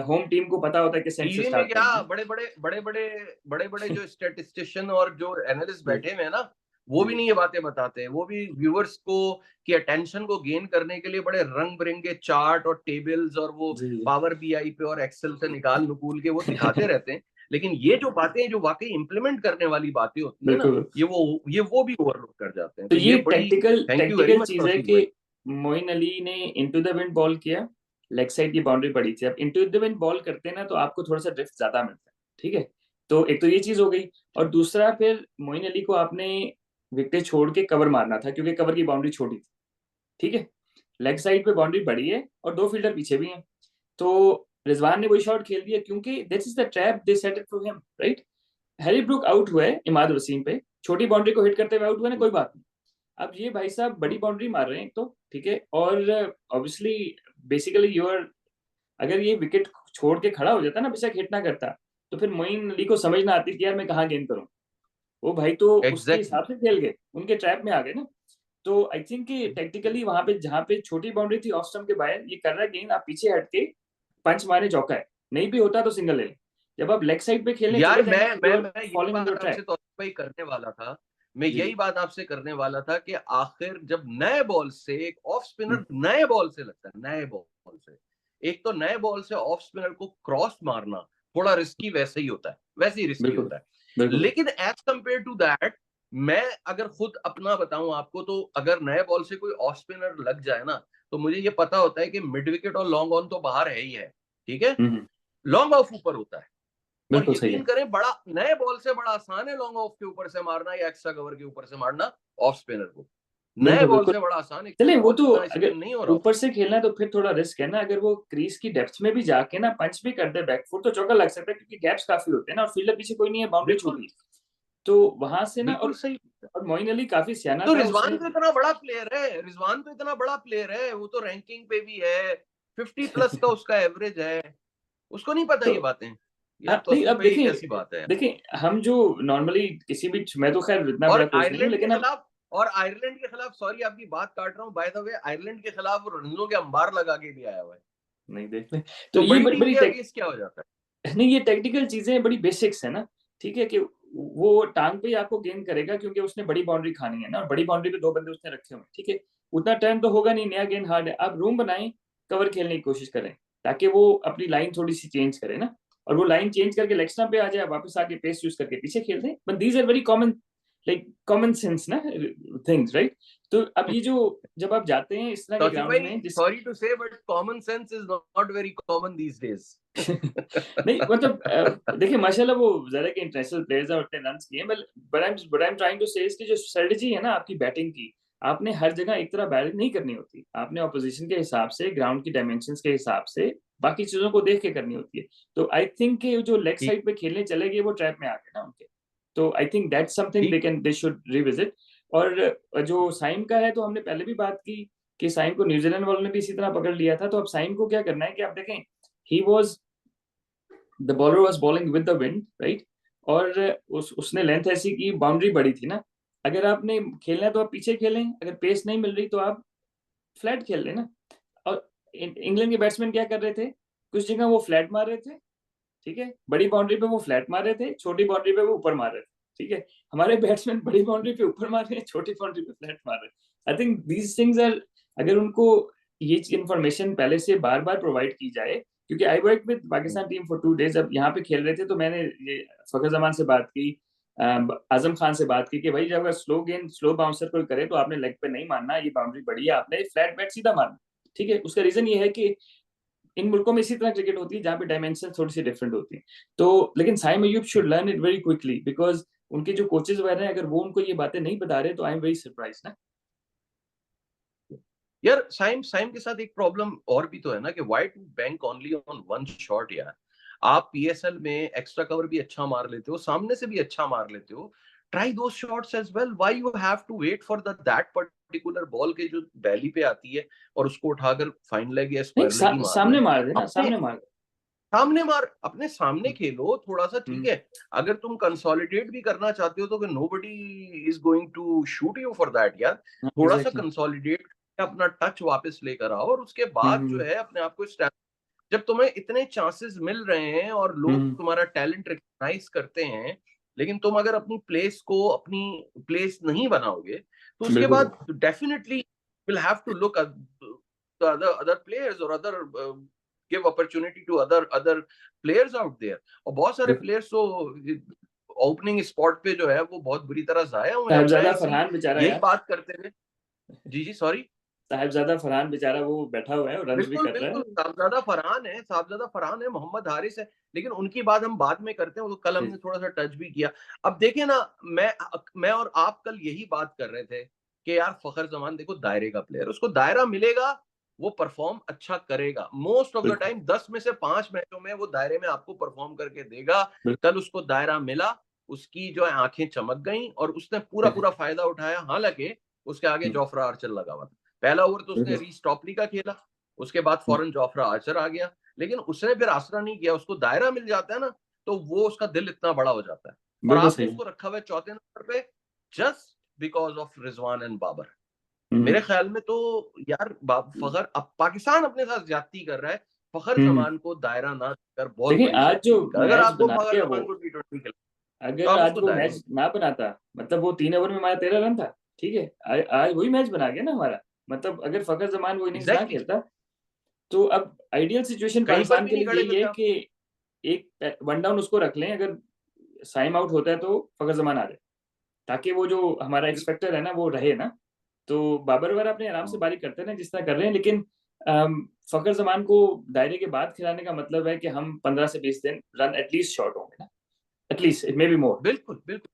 होम टीम को पता होता है किस एंड से टीवी में स्टार्ट क्या, करना है। बड़े बड़े जो स्टैटिस्टिशियन और जो एनालिस्ट जी बैठे हुए हैं ना, वो भी जी नहीं ये बातें बताते हैं। वो भी व्यूअर्स को की अटेंशन को गेन करने के लिए बड़े रंग बिरंगे चार्ट और टेबल्स और वो जी जी पावर बीआई पे और एक्सेल से निकाल नुकूल के वो दिखाते रहते हैं। लेकिन ये जो बातें जो वाकई इंप्लीमेंट करने वाली बातें होती है ना, बिल्कुल। ये वो भी ओवरलुक कर जाते हैं। तो तो ये ये बड़ी, tactical thank you very tactical much चीज है तौसीफ कि भाई। मोइन अली ने इनटू द विंड बॉल किया, लेग साइड की बाउंड्री पड़ी थी। अब इनटू द विंड बॉल करते हैं ना, तो आपको थोड़ा सा ड्रिफ्ट ज्यादा मिलता है, ठीक है। तो एक तो ये चीज हो गई, और दूसरा फिर मोइन अली को आपने विकेट छोड़ के कवर मारना था, क्योंकि कवर की बाउंड्री छोटी थी, ठीक है। लेग साइड पे बाउंड्री बड़ी है और दो फील्डर पीछे भी हैं, तो रिजवान ने वही शॉट खेल दिया, क्योंकि this is the trap they set it for him, right? Harry Brook out हुए इमाद वसीम पे, छोटी बाउंड्री को हिट करते हुए आउट हुए ना, कोई बात नहीं। अब ये भाई साहब बड़ी बाउंड्री मार रहे हैं तो ठीक है, और ऑब्वियसली बेसिकली यूर, अगर ये विकेट छोड़ के खड़ा हो जाता ना, बेशक हिट ना करता, तो फिर मोइन अली को समझ ना आती कि यार मैं कहाँ गेंद करूं। वो भाई तो उसके एग्जैक्टली। हिसाब से खेल गए, उनके ट्रैप में आ गए ना। तो आई थिंक कि टेक्निकली वहां पे जहां पे छोटी बाउंड्री थी ऑफ स्टंप के बाहर, ये कर रहा है गेंद, आप पीछे हट के पंच मारे चौका है, नहीं भी होता तो सिंगल ले लें। जब आप लेग साइड पे खेलने यार चले मैं जाएंगे, मैं यू आर मैं यही फॉलोइंग ऑन योर बात आपसे ट्रैक। तो भाई करने वाला था। मैं जी यही जी। बात आपसे करने वाला था कि आखिर जब नए बॉल से एक ऑफ हम्म, स्पिनर नए बॉल से लगता है, नए बॉल से एक तो नए बॉल से ऑफ स्पिनर को क्रॉस मारना थोड़ा रिस्की वैसे ही होता है, वैसे ही रिस्की बिल्कुल होता है। बिल्कुल। लेकिन एज कंपेयर टू दैट, मैं अगर खुद अपना बताऊं आपको, तो अगर नए बॉल से कोई ऑफ स्पिनर लग जाए ना, तो मुझे ये पता होता है कि मिड विकेट और लॉन्ग ऑन तो बाहर है ही है, ठीक है, हम्म, लॉन्ग ऑफ ऊपर होता है। और बिल्कुल सही यकीन है। करें, बड़ा नए बॉल से बड़ा आसान है लॉन्ग ऑफ के ऊपर से मारना या एक्स्ट्रा कवर के ऊपर से मारना ऑफ स्पिनर को। नए बिल्कुल बॉल बिल्कुल। से बड़ा आसान है, चले, वो बहुत तो इतना अगर स्पिन नहीं हो रहा ऊपर होता। से खेलना है तो फिर थोड़ा रिस्क है ना, अगर वो क्रीज की डेप्थ में भी जाके ना पंच भी कर दे बैकफुट तो चौका लग सकता है, क्योंकि गैप्स काफी होते हैं ना, और फील्डर पीछे कोई नहीं है, बाउंड्री बिल्कुल, छोटी है। तो वहां से ना, बिल्कुल सही। और मोइन अली काफी सियाना तो था रिजवान उसने। तो इतना बड़ा प्लेयर है, रिजवान तो इतना बड़ा प्लेयर है, वो तो रैंकिंग पे भी है, 50+ का उसका एवरेज है, उसको नहीं पता तो ये बातें। यार नहीं, तौसीफ अब भाई ये देखें, कैसी बात है यार। देखें हम जो नॉर्मली किसी भी, मैं तो खैर इतना और बड़ा कोच नहीं हूँ, आयरलैंड के लेकिन अब खिलाफ और आयरलैंड के खिलाफ, सॉरी आपकी बात काट रहा हूँ, बाय द वे, आयरलैंड के खिलाफ वो रनों के अंबार लगा के भी आया हुआ है। नहीं देख ले। तो तो ये बड़ी बड़ी टीम बड़ी के अगेंस्ट क्या हो जाता नहीं, ये टेक्निकल चीजें बड़ी बेसिक्स है ना, ठीक है, कि वो टांग पे ही आपको गेंद करेगा, क्योंकि उसने बड़ी बाउंड्री खानी है ना, और बड़ी बाउंड्री पे दो बंदे उसने रखे हुए हैं, ठीक है। उतना टाइम तो होगा नहीं, नया गेंद हार्ड है, आप रूम बनाएं, कवर खेलने की कोशिश करें, ताकि वो अपनी लाइन थोड़ी सी चेंज करे ना, और वो लाइन चेंज करके लेग स्टंप पे आ जाए, वापस आके पेस यूज करके पीछे खेल दें। But these are very common, like common sense ना थिंग्स, राइट। तो अब है? ये जो, जब आप जाते हैं इस तरह के तौसीफ ग्राउंड भाई, में जिस सॉरी टू से but common sense is not very common these days. नहीं मतलब देखिए माशाल्लाह वो जरा के इंटरनेशनल प्लेयर्स हैं, उतने रन्स किए, but I am trying to say इसकी जो स्ट्रेटजी है ना आपकी बैटिंग की, आपने हर जगह एक तरह बैटिंग नहीं करनी होती, आपने ऑपोजिशन के हिसाब से, ग्राउंड की डायमेंशंस के हिसाब से, बाकी चीजों को देख के करनी होती है। तो आई थिंक कि जो लेग ठीक साइड पे खेलने चले गए वो ट्रैप में आ गए ना उनके। तो आई थिंक दैट्स समथिंग ठीक। They should revisit. और जो साइम का है, तो हमने पहले भी बात की कि साइम को न्यूजीलैंड वालों ने भी इसी तरह पकड़ लिया था। तो अब साइम को क्या करना है कि आप देखें, he was, the bowler was bowling with the wind, right. और उसने लेंथ ऐसी की, बाउंड्री बड़ी थी ना, अगर आपने खेलना है तो आप पीछे खेलें, अगर पेस नहीं मिल रही तो आप फ्लैट खेल लें ना। और इंग्लैंड के बैट्समैन क्या कर रहे थे, कुछ जगह वो फ्लैट मार रहे थे, ठीक है, बड़ी बाउंड्री पे वो फ्लैट मार रहे थे, छोटी बाउंड्री पे वो ऊपर मार रहे थे, ठीक है। हमारे बैट्समैन बड़ी बाउंड्री पे ऊपर मार रहे हैं, छोटी बाउंड्री पे फ्लैट मार रहे हैं। I think these things are, अगर उनको ये इंफॉर्मेशन पहले से बार बार प्रोवाइड की जाए, क्योंकि I work with Pakistan team for 2 days, अब यहाँ पे खेल रहे थे तो मैंने ये फखर जमान से बात की, आजम खान से बात की कि भाई जब अगर स्लो गेंद, स्लो बाउंसर कोई करे तो आपने लेग पे नहीं मारना, ये बाउंड्री बड़ी है, आपने फ्लैट बैट सीधा मारना, ठीक है। उसका रीजन ये है कि इन मुल्कों में इसी तरह क्रिकेट होती है जहाँ पे डायमेंशन थोड़ी सी डिफरेंट होती है। तो लेकिन Saim Ayub should learn it very quickly, because उनके जो कोचेज वगैरह हैं, अगर वो उनको ये बातें नहीं बता रहे तो आई एम वेरी सरप्राइज ना। यार साइम साइम के साथ एक प्रॉब्लम और भी तो है ना, कि why to bank only on one shot यार। आप पीएसएल में एक्स्ट्रा कवर भी अच्छा मार लेते हो, सामने से भी अच्छा मार लेते हो, ट्राई दो shots as well. Why you have to wait for that particular ball के जो बैली पे आती है और उसको उठाकर फाइन लेग या नहीं, स्क्वायर लेग ही मारना सामने है। मार देना, अपने सामने मार दे। सामने मार, अपने सामने खेलो थोड़ा सा, ठीक हम्म, है। अगर तुम कंसोलिडेट भी करना चाहते हो तो nobody is going to shoot you for that यार। थोड़ा सा एग्जैक्टली। कंसोलिडेट, अपना टच वापस लेकर आओ, और उसके बाद जो हम्म है अपने आप को जब तुम्हें इतने चांसेस मिल रहे हैं और लोग हम्म, तुम्हारा टैलेंट रिकॉग्नाइज करते हैं, लेकिन तुम अगर अपनी प्लेस को अपनी प्लेस नहीं बनाओगे, तो उसके बिल्कुल बाद बिल्कुल definitely will have to look other players और other give opportunity to other players out there. और बहुत सारे बिल्कुल। प्लेयर्स तो ओपनिंग स्पॉट पे जो है वो बहुत बुरी तरह जाया हुए हैं। अब मैं साहिबजादा इसी फरहान बेचारा यही यार, बात करते हुए, जी जी सॉरी। साहिबजादा फरहान बेचारा वो बैठा हुआ है और रन भी बिल्कुल कर रहा बिल्कुल, है। साहबजादा फरहान है, मोहम्मद हारिस है, लेकिन उनकी बात हम बाद में करते हैं, वो कल हमने थोड़ा सा टच भी किया। अब देखिए ना, मैं और आप कल यही बात कर रहे थे कि यार फखर जमान देखो दायरे का प्लेयर, उसको दायरा मिलेगा, वो परफॉर्म अच्छा करेगा, मोस्ट ऑफ द बिल्कुल टाइम 10 में से 5 मैचों में वो दायरे में आपको परफॉर्म करके देगा। बिल्कुल। कल उसको दायरा मिला, उसकी जो है आंखें चमक गई और उसने पूरा पूरा फायदा उठाया, हालांकि उसके आगे जोफ्रा आर्चर लगा हुआ था। पहला ओवर तो उसने रीस टॉपली का खेला, उसके बाद फौरन जोफ्रा आर्चर आ गया, लेकिन उसने फिर आसरा नहीं किया, उसको दायरा मिल जाता है ना, तो वो उसका दिल इतना बड़ा हो जाता है। और बिल्कुल आपने सही। उसको रखा हुआ है चौथे नंबर पे just because of Rizwan and Babar. Hmm मेरे ख्याल में तो यार फखर अब पाकिस्तान अपने साथ ज्यादती कर रहा है, फखर हम्म। जमान को दायरा ना देकर बहुत देखिए बड़ी आज जो ज्यादती कर। अगर मैच आपको बना फखर दिया वो, जमान को T20 खेलना तो अगर आप आज उसको वो दायरा मैच ना बनाता, मतलब वो 3 ओवर में हमारा 13 रन था, ठीक है, आज वही मैच बना गया ना हमारा। मतलब अगर फखर जमान वो इनिंग्स ना एग्जैक्टली खेलता, तो अब आइडियल सिचुएशन कहीं पर पाकिस्तान भी के नहीं लिए खड़े यही है मिलते आप। कि एक वन डाउन उसको रख लें, अगर साइम आउट होता है तो फखर जमान आ जाए, ताकि वो जो हमारा एक्सपेक्टर है ना वो रहे ना। तो बाबर वगैरह अपने आराम से बारी करते रहे जिस तरह कर रहे हैं, लेकिन फखर जमान को दायरे के बाद खिलाने का मतलब है कि हम 15 से 20 दिन रन एटलीस्ट शॉर्ट होंगे ना, at least it may be more. बिल्कुल बिल्कुल।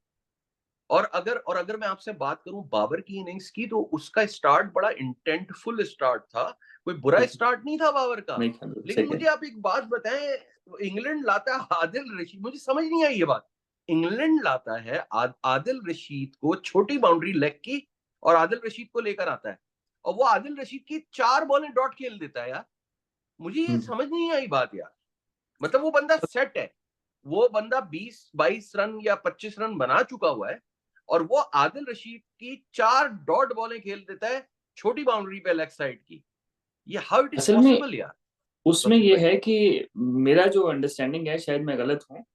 और अगर मैं आपसे बात करूं बाबर की इनिंग्स की, तो उसका स्टार्ट बड़ा इंटेंटफुल स्टार्ट था, कोई बुरा स्टार्ट नहीं था बाबर का। नहीं था, बिल्कुल लेकिन सही कह मुझे रहे आप एक बात बताएं, इंग्लैंड लाता है आदिल रशीद, मुझे समझ नहीं आई ये बात। इंग्लैंड लाता है आदिल रशीद को छोटी बाउंड्री लेग की, और आदिल रशीद को लेकर आता है, और वो आदिल रशीद की 4 बॉलें डॉट खेल देता है यार। मुझे ये हैं। समझ नहीं आई बात यार। मतलब वो बंदा सेट है, वो बंदा 20-22 रन या 25 रन बना चुका हुआ है, और वो आदिल रशीद की 4 डॉट बॉलें खेल देता है छोटी बाउंड्री पे लेग साइड की। ये हाउ इट इज असल में पॉसिबल यार। उसमें तौसीफ ये भाई। है कि मेरा जो अंडरस्टैंडिंग है, शायद मैं गलत हूँ,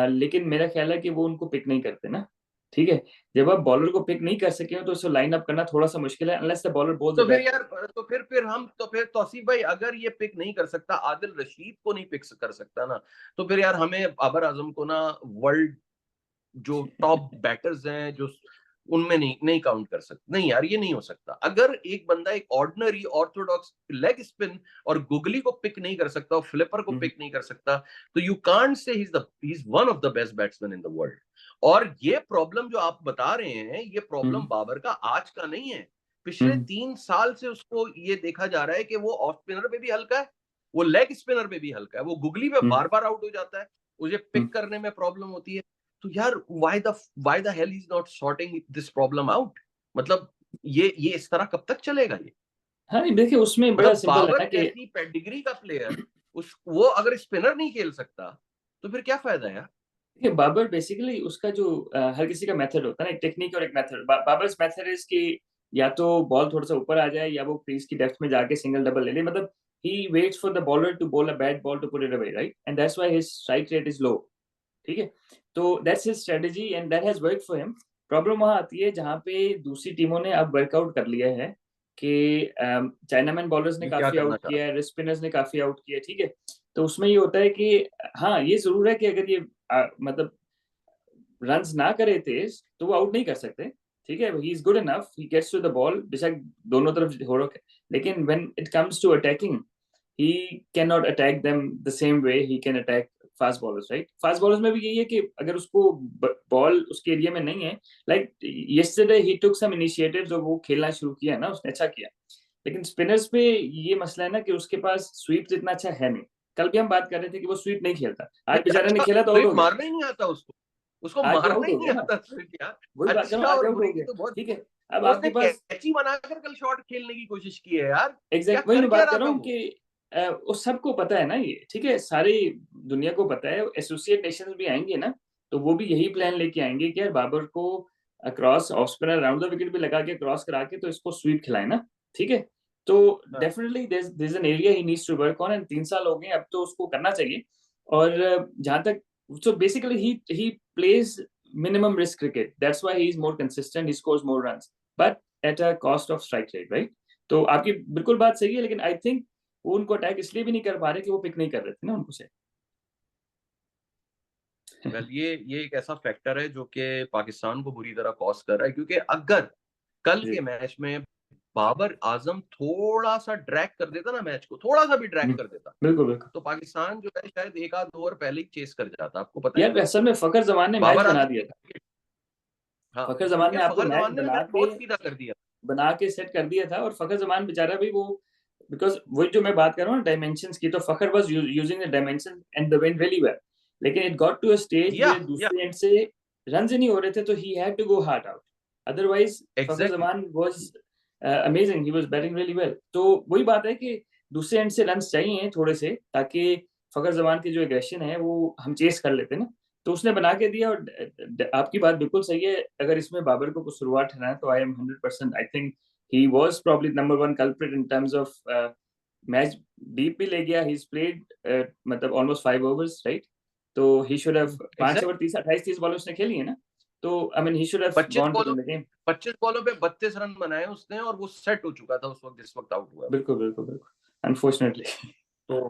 लेकिन मेरा ख्याल है कि वो उनको पिक नहीं करते ना। ठीक है, जब आप बॉलर को पिक नहीं कर सके हो तो उसको लाइन अप करना थोड़ा सा मुश्किल है, अनलेस द बॉलर बोल्स अ तो फिर बैड। यार, तो फिर तौसीफ भाई, अगर ये पिक नहीं कर सकता, आदिल रशीद को नहीं पिक कर सकता ना, तो फिर यार हमें बाबर आजम को ना वर्ल्ड जो टॉप बैटर्स हैं जो उनमें नहीं नहीं काउंट कर सकते। नहीं यार, ये नहीं हो सकता। अगर एक बंदा एक ऑर्डिनरी ऑर्थोडॉक्स लेग स्पिन और गुगली को पिक नहीं कर सकता और फ्लिपर को पिक नहीं कर सकता, तो you can't say he is one of the best batsman in the world. और ये प्रॉब्लम जो आप बता रहे हैं, ये प्रॉब्लम बाबर का आज का नहीं है। पिछले 3 साल से उसको ये देखा जा रहा है कि वो ऑफ स्पिनर पे भी हल्का है, वो लेग स्पिनर पे भी हल्का है, वो गुगली पे बार बार आउट हो जाता है, उसे पिक करने में प्रॉब्लम होती है। तो यार why the hell is not sorting this problem out. मतलब ये इस तरह कब तक चलेगा ये। हाँ नहीं, देखिए उसमें बड़ा मतलब सिंपल है बाबर ना कि जैसी पेडिग्री का प्लेयर, उस वो अगर स्पिनर नहीं खेल सकता, तो फिर क्या फायदा यार। देखिए बाबर बेसिकली उसका जो हर किसी का मेथड होता है ना, एक टेक्निक और एक मेथड। बाबर्स मेथड इज कि या तो बॉल थोड़ा सा ऊपर आ जाए या वो क्रीज की डेप्थ में जाके सिंगल डबल ले ले, मतलब he waits for the bowler to bowl a bad ball to put it away, right, and that's why his strike rate is low. ठीक है, तो that's his strategy and that has worked for him. Problem वहां आती है जहां पे दूसरी टीमों ने अब वर्कआउट कर लिया है कि चाइनामैन बॉलर्स ने ये क्या काफी करना आउट चाह किया है, स्पिनर्स ने काफी आउट किया है, ठीक है। तो उसमें ये होता है कि हाँ ये जरूर है कि अगर ये मतलब रन्स ना करे तेज तो वो आउट नहीं कर सकते, ठीक है, he is good enough, he gets to the ball, बेशक दोनों तरफ हो रखे, लेकिन when it comes to attacking he cannot attack them the same way he can attack fast bowlers, right. Fast bowlers में भी यही है कि अगर उसको बॉल उसके एरिया में नहीं है, like yesterday he took some initiative, जो वो खेलना शुरू किया ना उसने अच्छा किया, लेकिन स्पिनर्स पे ये मसला है ना कि उसके पास स्वीप जितना अच्छा है नहीं। कल भी हम बात कर रहे थे कि वो स्वीप नहीं खेलता, आज नहीं, बेचारे ने अच्छा खेला तो आउट स्वीप हो गया, मारना ही नहीं आता उसको, उसको आज वो मारना आउट ही हो नहीं गया ना, आता स्वीप यार। वही बात कर रहा अच्छा हूँ, आज और आउट हो बुरे की गया, तो बहुत ठीक दूर है। है। अब उसने आपके पास कैची बनाकर कल शॉट खेलने की कोशिश की है यार। क्या एग्जैक्ट वही कर मैं क्या बात रहा कर रहा था हूँ वो। कि वो सबको पता है ना ये, ठीक है, सारी दुनिया को पता है, एसोसिएट नेशंस भी आएंगे ना, तो वो भी यही प्लान लेके आएंगे कि यार बाबर को across off spinner around the wicket भी लगा के क्रॉस करा के तो इसको स्वीप खिलाए ना, ठीक है। तो हाँ। Definitely there is an area he needs to work on, and 3 साल हो गए अब तो उसको करना चाहिए। और जहां तक, so basically he plays minimum risk cricket, that's why he is more consistent, he scores more runs, but at a cost of strike rate, right। तो आपकी बिल्कुल बात सही है, लेकिन आई थिंक वो उनको अटैक इसलिए भी नहीं कर पा रहे कि वो पिक नहीं कर रहे थे ना उनको से। वेल ये एक ऐसा फैक्टर है जो कि पाकिस्तान को बुरी तरह कॉस्ट कर रहा है, क्योंकि अगर कल जी। के मैच में बाबर आजम थोड़ा सा ड्रैग कर देता ना, मैच को थोड़ा सा भी ड्रैग कर देता, बिल्कुल बिल्कुल। तो पाकिस्तान जो है शायद एक आध ओवर पहले ही चेस कर जाता। आपको पता है यार असल में फखर जमान ने मैच बाबर बना आजम दिया की था, क्रिकेट। हाँ, फखर जमान क्योंकि ने आपको फखर मैच जमान ने मैच बहुत सीधा कर दिया। बना के सेट कर दिया था, और फखर जमान बेचारा भी वो, बिकॉज वही जो मैं बात कर रहा हूँ डायमेंशंस की, तो Fakhar was using the dimension and the wind really well, लेकिन it got to a stage yeah where दूसरे एंड से रन्स ही नहीं हो रहे थे, तो he had to go hard out. Otherwise, Fakhar exactly. Zaman was amazing. He was batting really well. तो वही बात है कि दूसरे एंड से रन्स चाहिए थोड़े से, ताकि फखर जमान की जो एग्रेशन है वो हम चेस कर लेते ना। तो उसने बना के दिया, और आपकी बात बिल्कुल सही है। अगर इसमें बाबर को कुछ शुरुआत है ना, तो I am 100%, I think he was probably number one culprit in terms of match deep भी ले गया। he's played मतलब almost 5 overs, right? तो he should have 5 over exactly. 28 ball उसने खेली है ना, तो I mean he should have 25 gone to बॉलों win the game. 25 बॉलों पे 32 रन बनाए उसने, और वो सेट हो चुका था उस वक्त जिस वक्त आउट हुआ है। बिल्कुल, बिल्कुल, बिल्कुल, अनफॉर्चुनेटली। तो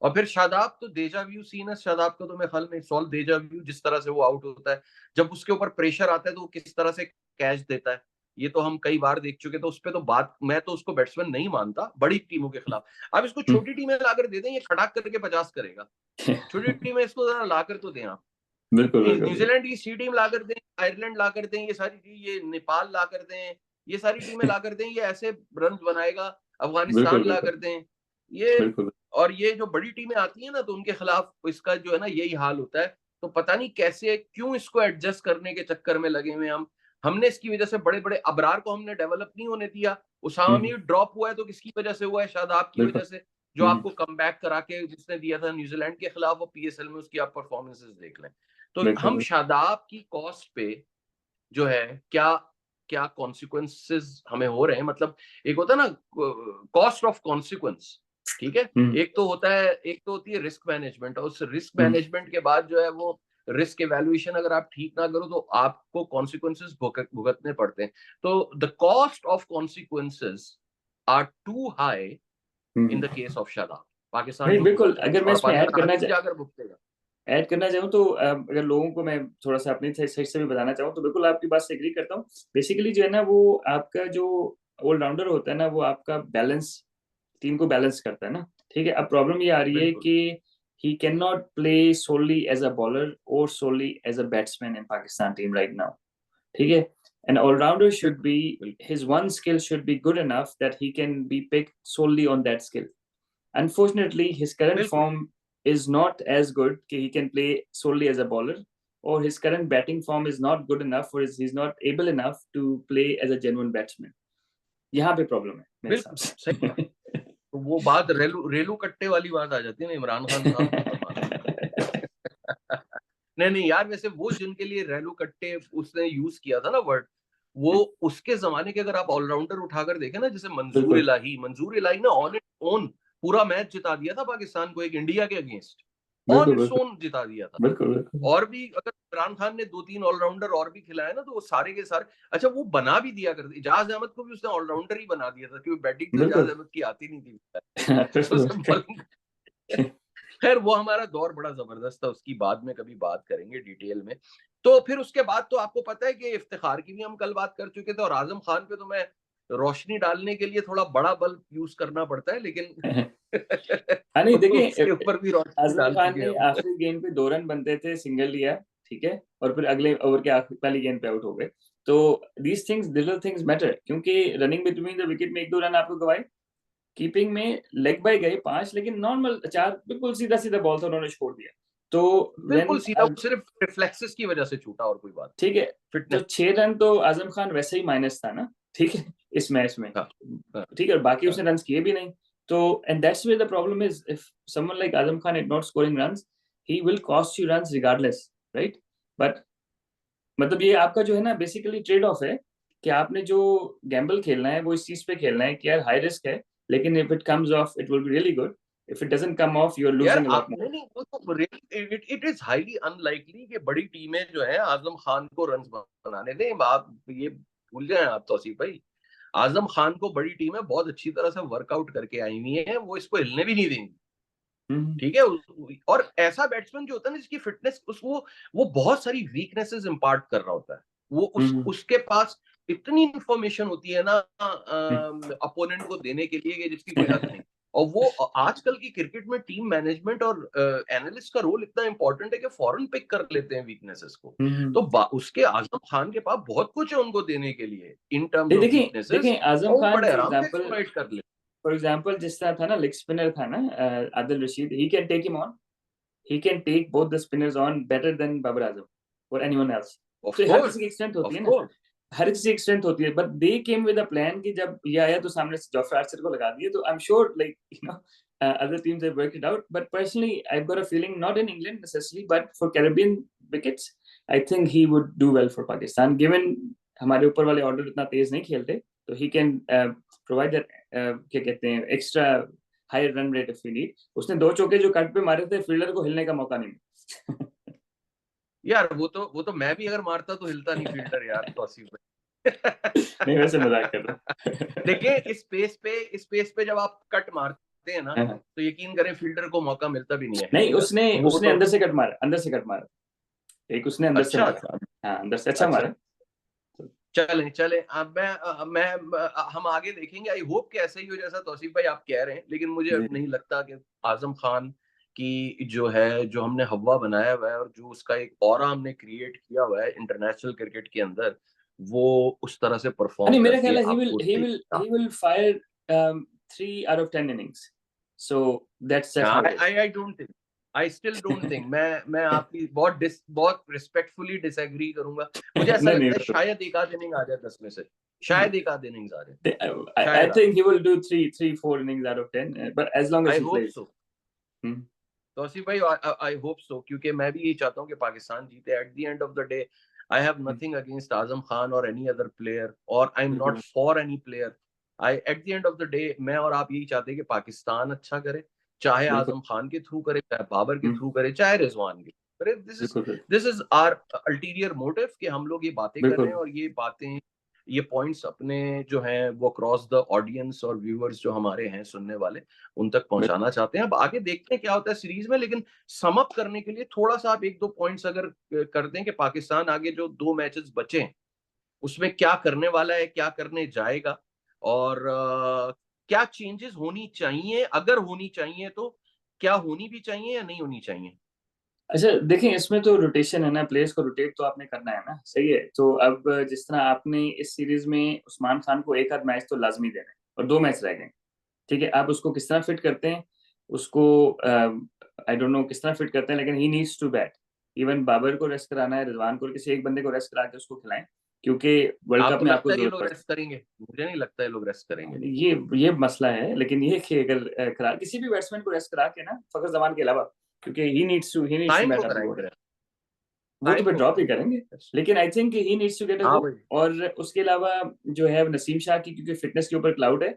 और फिर शादाब तो डेजा व्यू सीन है। शादाब का तो मैं ख्याल में सॉल्व डेजा व्यू, जिस तरह से वो आउट होता है, जब उसके ऊपर प्रेशर आता है तो वो किस तरह से कैच देता है, ये तो हम कई बार देख चुके। तो उस पे तो बात, मैं तो उसको बैट्समैन नहीं मानता बड़ी टीमों के खिलाफ। अब इसको छोटी टीमें लाकर दे दें, ये खड़ाक करके 50 करेगा। छोटी टीमें इसको जरा लाकर तो दें आप। बिल्कुल, बिल्कुल, न्यूजीलैंड की सी टीम लाकर दें, आयरलैंड लाकर दें, ये सारी, ये नेपाल लाकर दें, ये सारी टीमें लाकर दें, ये ऐसे रन बनाएगा। बिल्कुल, अफगानिस्तान बिल्कुल, लाकर दें ये। बिल्कुल, और ये जो बड़ी टीमें आती हैं ना, तो उनके खिलाफ इसका जो है ना यही हाल होता है। तो पता नहीं कैसे, क्यों इसको एडजस्ट करने के चक्कर में लगे हुए हम। हमने इसकी वजह से बड़े बड़े अबरार को हमने डेवलप नहीं होने दिया। उसामा मीर ड्रॉप हुआ है तो किसकी वजह से हुआ है? शादाब की बिल्कुल, वजह से, जो आपको कमबैक करा के जिसने दिया था न्यूजीलैंड के खिलाफ, वो पीएसएल में उसकी आप परफॉर्मेंसेस देख लें। तो बिल्कुल, हम शादाब की कॉस्ट पे जो है, क्या क्या कॉन्सिक्वेंसेस हमें हो रहे हैं। मतलब एक होता है ना कॉस्ट ऑफ कॉन्सिक्वेंस, ठीक है। एक तो होता है, एक तो होती है रिस्क मैनेजमेंट, और उस रिस्क मैनेजमेंट के बाद जो है वो रिस्क एवेल्युएशन अगर आप ठीक ना करो तो आपको कॉन्सिक्वेंसेस भुगतने पड़ते हैं। तो the cost of consequences are too high in the case of Shadab. Pakistan नहीं, जो बिल्कुल, भुगत रहा है, अगर मैं और इसमें पाकिस्तान आगे भी जाकर भुगतेगा। ऐड करना चाहूँ तो अगर लोगों को मैं थोड़ा-सा अपनी साइड से भी बताना चाहूँ, तो बिल्कुल आपकी बात से एग्री करता हूँ। बेसिकली जो है ना, वो आपका जो ऑल-राउंडर होता है ना, वो आपका बैलेंस, टीम को बैलेंस करता है ना, ठीक है? अब प्रॉब्लम ये आ रही है बिल्कुल कि he can not play solely as a bowler और solely as a batsman in Pakistan team right now, ठीक है? An all-rounder should बिल्कुल be, बिल्कुल his one skill should be good enough that he can be picked solely on that skill. Unfortunately, his current बिल्कुल form is not as good कि he can play solely as a bowler, or his current batting form is not good enough, or he's not able enough to play as a genuine batsman. यहाँ पे problem है मेरे हिसाब बिल्कुल सही बात। से। तो वो बात रेलू रेलू कट्टे वाली बात आ जाती है ना, इमरान खान साहब की फरमाते हैं। नहीं नहीं यार, वैसे वो जिनके लिए रेलू कट्टे उसने यूज किया था ना वर्ड, वो उसके जमाने के अगर आप ऑलराउंडर उठाकर देखें ना, जैसे बिल्कुल, मंजूर इलाही ने ऑन इट ओन पूरा मैच जिता दिया था पाकिस्तान को एक इंडिया के अगेंस्ट। ऑन बिल्कुल, इट्स बिल्कुल, ओन जिता दिया था। बिल्कुल, बिल्कुल, और भी अगर इमरान खान ने 2-3 ऑलराउंडर और भी खिलाए ना, तो वो सारे के सारे, अच्छा वो बना भी दिया करते। इजाज अहमद को भी उसने ऑलराउंडर ही बना दिया था, क्योंकि बैटिंग तो इजाज बिल्कुल, अहमद की आती नहीं थी। तो बिल्कुल, उसे बॉलिंग, खैर वो हमारा दौर बड़ा जबरदस्त था, उसकी बाद में कभी बात करेंगे डिटेल में। तो फिर उसके बाद तो आपको पता है कि इफ्तिखार की भी हम कल बात कर चुके थे, और आजम खान पे तो मैं रोशनी डालने के लिए थोड़ा बड़ा बल्ब यूज करना पड़ता है, लेकिन हाँ, नहीं देखिए, उसके ऊपर भी रोशनी आजम डाल खान चुके ने हम। आखिरी गेंद पे 2 रन बनते थे, सिंगल लिया, ठीक है? और फिर अगले ओवर के पहली गेंद पे आउट हो गए। तो these things, little things matter, क्योंकि रनिंग बिटवीन द विकेट में 1-2 रन आपको गँवाए, कीपिंग में लेग बाय गए 5, लेकिन नॉर्मल 4 बिल्कुल सीधा-सीधा बॉल था, उन्होंने छोड़ दिया। तो बिल्कुल व्हेन सीधा, वो सिर्फ रिफ्लेक्सेस की वजह से छूटा, और कोई बात ठीक है, तो फिटनेस। 6 रन तो आज़म खान वैसे ही माइनस था ना, ठीक है? इस मैच में, हाँ हाँ ठीक है? और बाकी हाँ। उसने रन्स किए भी नहीं। तो and that's where the problem is, if someone like Azam Khan is not scoring runs, he will cost you runs regardless, right? But मतलब ये आपका जो है ना, बेसिकली ट्रेड ऑफ है कि आपने जो गैम्बल खेलना है, वो इस चीज़ पे खेलना है कि यार हाई रिस्क है, लेकिन if it comes off it will be really good, if it doesn't come off you are यार लूजिंग अ लॉट आप मोर। नहीं नहीं, वो तो it it is highly unlikely कि बड़ी टीमें जो है आजम खान को रन बनाने दें। आप ये भूल जाएं आप तौसीफ भाई, आजम खान को बड़ी टीमें बहुत अच्छी तरह से वर्कआउट करके आई हुई हैं, वो इसको हिलने भी नहीं देंगी। हुँ, ठीक है। और ऐसा बैट्समैन जो होता है ना, जिसकी फिटनेस उस वो बहुत सारी वीकनेसेस इम्पार्ट कर रहा होता है। वो हुँ, उसके पास इतनी इंफॉर्मेशन होती है ना हुँ, अपोनेंट को देने के लिए, कि जिसकी कोई हद हुँ। नहीं। और वो आजकल की क्रिकेट में टीम मैनेजमेंट और एनालिस्ट का रोल इतना इंपॉर्टेंट है कि फौरन पिक कर लेते हैं वीकनेसेस को। हुँ, हुँ। तो उसके आजम खान के पास बहुत कुछ है उनको देने के लिए इन टर्म्स नहीं, ऑफ देखिए वीकनेसेस, देखिए आज़म और वो खान बड़े आराम से एक्सप्लॉइट कर ले। फॉर एग्जांपल जिस तरह था ना, लेग स्पिनर था ना, Adil Rashid, he can take him on, he can take both the spinners on better than Babar Azam और एनीवन एल्स। ऑफ तो हर किसी की कोर्स, एक स्ट्रेंथ होती ऑफ है ना, कोर्स। हर किसी की एक स्ट्रेंथ होती है, but they came with a plan कि जब ये आया तो सामने से जॉफ्रे आर्चर को लगा दिए, तो आई am sure like other teams have worked it out, but personally I've got a feeling not in England necessarily but for Caribbean wickets I think he would do well for Pakistan given हमारे ऊपर वाले order इतना तेज नहीं खेलते, तो he can provide that क्या कहते हैं extra higher run rate if we need. उसने 2 चौके जो कट पे मारे थे, फील्डर को हिलने का मौका नहीं मिला। यार वो तो मैं भी अगर मारता तो हिलता नहीं फील्डर यार, तौसीफ नहीं, वैसे मजाक कर भाई। रहा देखिए हूँ। इस पेस पे जब आप कट मारते हैं ना, हाँ, हाँ। तो यकीन करें फील्डर को मौका मिलता भी नहीं है नहीं, हिलने का। उसने वो उसने तो अंदर से कट मारा, अंदर से कट मारा, एक उसने अंदर से अच्छा मारा। हाँ, अंदर से अच्छा अच्छा। मारा। चलें चलें, अब हम आगे देखेंगे। आई होप कि ऐसा ही हो जैसा तौसीफ भाई आप कह रहे हैं, लेकिन मुझे जी, नहीं लगता कि आजम खान की जो है, जो हमने हवा बनाया हुआ है और जो उसका एक ऑरा हमने क्रिएट किया हुआ है इंटरनेशनल क्रिकेट के अंदर, वो उस तरह से परफॉर्म नहीं, मेरा ख्याल करके है आपको he will fire 3 out of 10 innings, so that's how it is। I don't think, I still don't think, मैं आपकी बहुत रिस्पेक्टफुली डिसएग्री करूंगा। मुझे ऐसा नहीं, नहीं, लगता है शायद एक आध इनिंग आ जाए 10 में से, शायद एक आध इनिंग्स आ जाए, I शायद आ think he will do 3 4 innings out of 10, but as long as I he hope plays। So. Hmm, Tauseef भाई आई होप सो, क्योंकि मैं भी यही चाहता हूँ कि पाकिस्तान जीते। At the end of the day I have hmm, nothing against Azam Khan और एनी अदर प्लेयर, और आई एम नॉट बिल्कुल, for any player. I at the end of the day मैं और आप यही चाहते हैं कि पाकिस्तान अच्छा करे, चाहे बिल्कुल, आजम खान के थ्रू करे, चाहे बाबर के hmm, थ्रू करे, चाहे रिजवान के करे। बिल्कुल, this is our ulterior motive कि हम लोग ये बातें कर रहे हैं, बिल्कुल, और ये बातें, ये पॉइंट्स अपने जो हैं वो क्रॉस द ऑडियंस और व्यूअर्स जो हमारे हैं सुनने वाले, उन तक पहुंचाना चाहते हैं। अब आगे देखते हैं क्या होता है सीरीज में, लेकिन सम अप करने के लिए थोड़ा सा आप एक दो पॉइंट्स अगर कर दें कि पाकिस्तान आगे जो 2 मैचेस बचे हैं उसमें क्या करने वाला है, क्या करने जाएगा, और क्या चेंजेस होनी चाहिए, अगर होनी चाहिए तो क्या होनी भी चाहिए या नहीं होनी चाहिए। अच्छा देखें, इसमें तो रोटेशन है ना, प्लेयर्स को रोटेट तो आपने करना है ना, सही है। तो अब जिस तरह आपने इस सीरीज में उस्मान खान को एक आध मैच तो लाजमी देना है, और 2 मैच रह गए, ठीक है। आप उसको किस तरह फिट करते हैं, उसको आई डोंट नो किस तरह फिट करते हैं, लेकिन he needs to bat. Even Babar को रेस्ट कराना है, रिजवान को, किसी एक बंदे को रेस्ट करा के उसको खिलाएं, क्योंकि वर्ल्ड कप आपको में आपको लगता है ये जरूरत लोग पड़ रेस्ट करेंगे? मुझे नहीं लगता ये लोग रेस्ट करेंगे। ये मसला है। लेकिन ये कि अगर करा किसी भी बैट्समैन को रेस्ट करा के ना, फखर जमान के अलावा, क्योंकि ही नीड्स टू टाइम को बैट अप द कराएंगे बॉल, रेस्ट, वो तो टाइम फिर को ड्रॉप ही कराएंगे करेंगे। रेस्ट। लेकिन I think he needs to get a हाँ गो। भाई। और उसके अलावा जो है नसीम शाह की, क्योंकि फिटनेस के ऊपर क्लाउड है,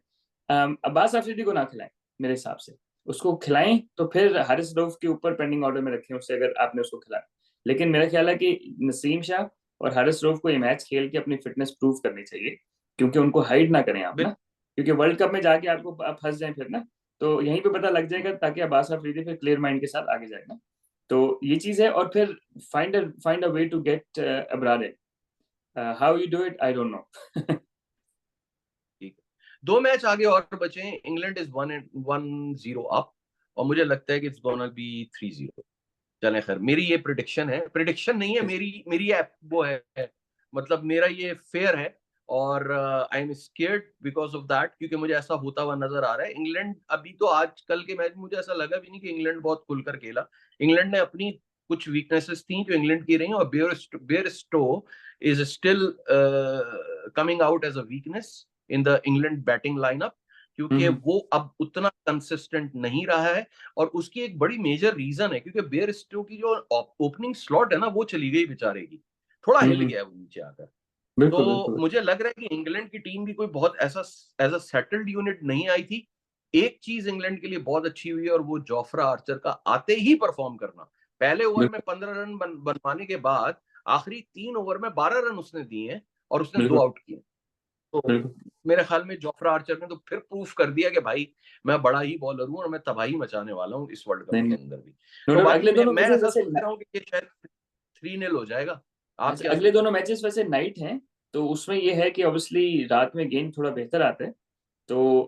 अब्बास अफरीदी को ना खिलाएं मेरे हिसाब से। उसको खिलाएं तो फिर हारिस रऊफ के ऊपर पेंडिंग ऑर्डर में रखें उससे, अगर आपने उसको खिलाया। लेकिन मेरा ख्याल है कि नसीम शाह और हारिस रऊफ को ये मैच खेल के अपनी फिटनेस प्रूव करनी चाहिए, क्योंकि उनको हाइड ना करें आप ना, क्योंकि वर्ल्ड कप में जाके आपको आप फंस जाए फिर ना, तो यहीं पे पता लग जाएगा, ताकि अब्बास अफरीदी फिर क्लियर माइंड के साथ आगे जाए ना। तो ये चीज है। और फिर find a way to get Abrar in. How you do it, I don't know. ठीक है, 2 मैच आगे और बचे हैं। इंग्लैंड इज 1-0 अप, और मुझे लगता है कि इट्स गोना बी 3-0। चलें खैर, मेरी ये प्रिडिक्शन है, प्रिडिक्शन नहीं है, मेरी वो है, मतलब मेरा ये फेयर है। और I am scared because of that, क्योंकि मुझे ऐसा होता हुआ नजर आ रहा है। इंग्लैंड अभी तो आजकल के मैच में मुझे ऐसा लगा भी नहीं कि इंग्लैंड बहुत खुलकर खेला। इंग्लैंड ने अपनी कुछ वीकनेसेस थी जो इंग्लैंड की रही, और Bairstow is still coming out as a weakness in the England batting lineup, क्योंकि हम्म, वो अब उतना कंसिस्टेंट नहीं रहा है। और उसकी एक बड़ी मेजर रीजन है क्योंकि बेयर स्टो की जो ओपनिंग स्लॉट है ना, वो चली गई बेचारे की, थोड़ा हिल हम्म, गया वो नीचे आकर। बिल्कुल, तो बिल्कुल, मुझे लग रहा है कि इंग्लैंड की टीम भी कोई बहुत ऐसा एज अ सेटल्ड यूनिट नहीं आई थी। एक चीज इंग्लैंड के लिए बहुत अच्छी हुई है, और वो जोफ्रा आर्चर का आते ही परफॉर्म करना। पहले ओवर में बिल्कुल, 15 रन बनवाने के बाद आखिरी 3 ओवर में 12 रन उसने दिए हैं, और उसने दो बिल्कुल, आउट किए। तो बिल्कुल। मेरे ख्याल में जोफ्रा आर्चर ने तो फिर प्रूफ कर दिया कि भाई मैं बड़ा ही बॉलर हूँ, और मैं तबाही मचाने वाला हूँ इस वर्ल्ड कप नहीं, के नहीं, अंदर भी। नो तो डाउट। बाकी अगले मैं दोनों मैं मैचेस ऐसा वैसे सोच रहा हूँ कि ये शायद 3-0 हो जाएगा। आप अच्छा, क्या अगले सोच रहे दोनों हैं? मैचेस वैसे नाइट हैं, तो उसमें ये है कि ऑब्वियसली रात में गेम थोड़ा बेहतर आता है। तो वो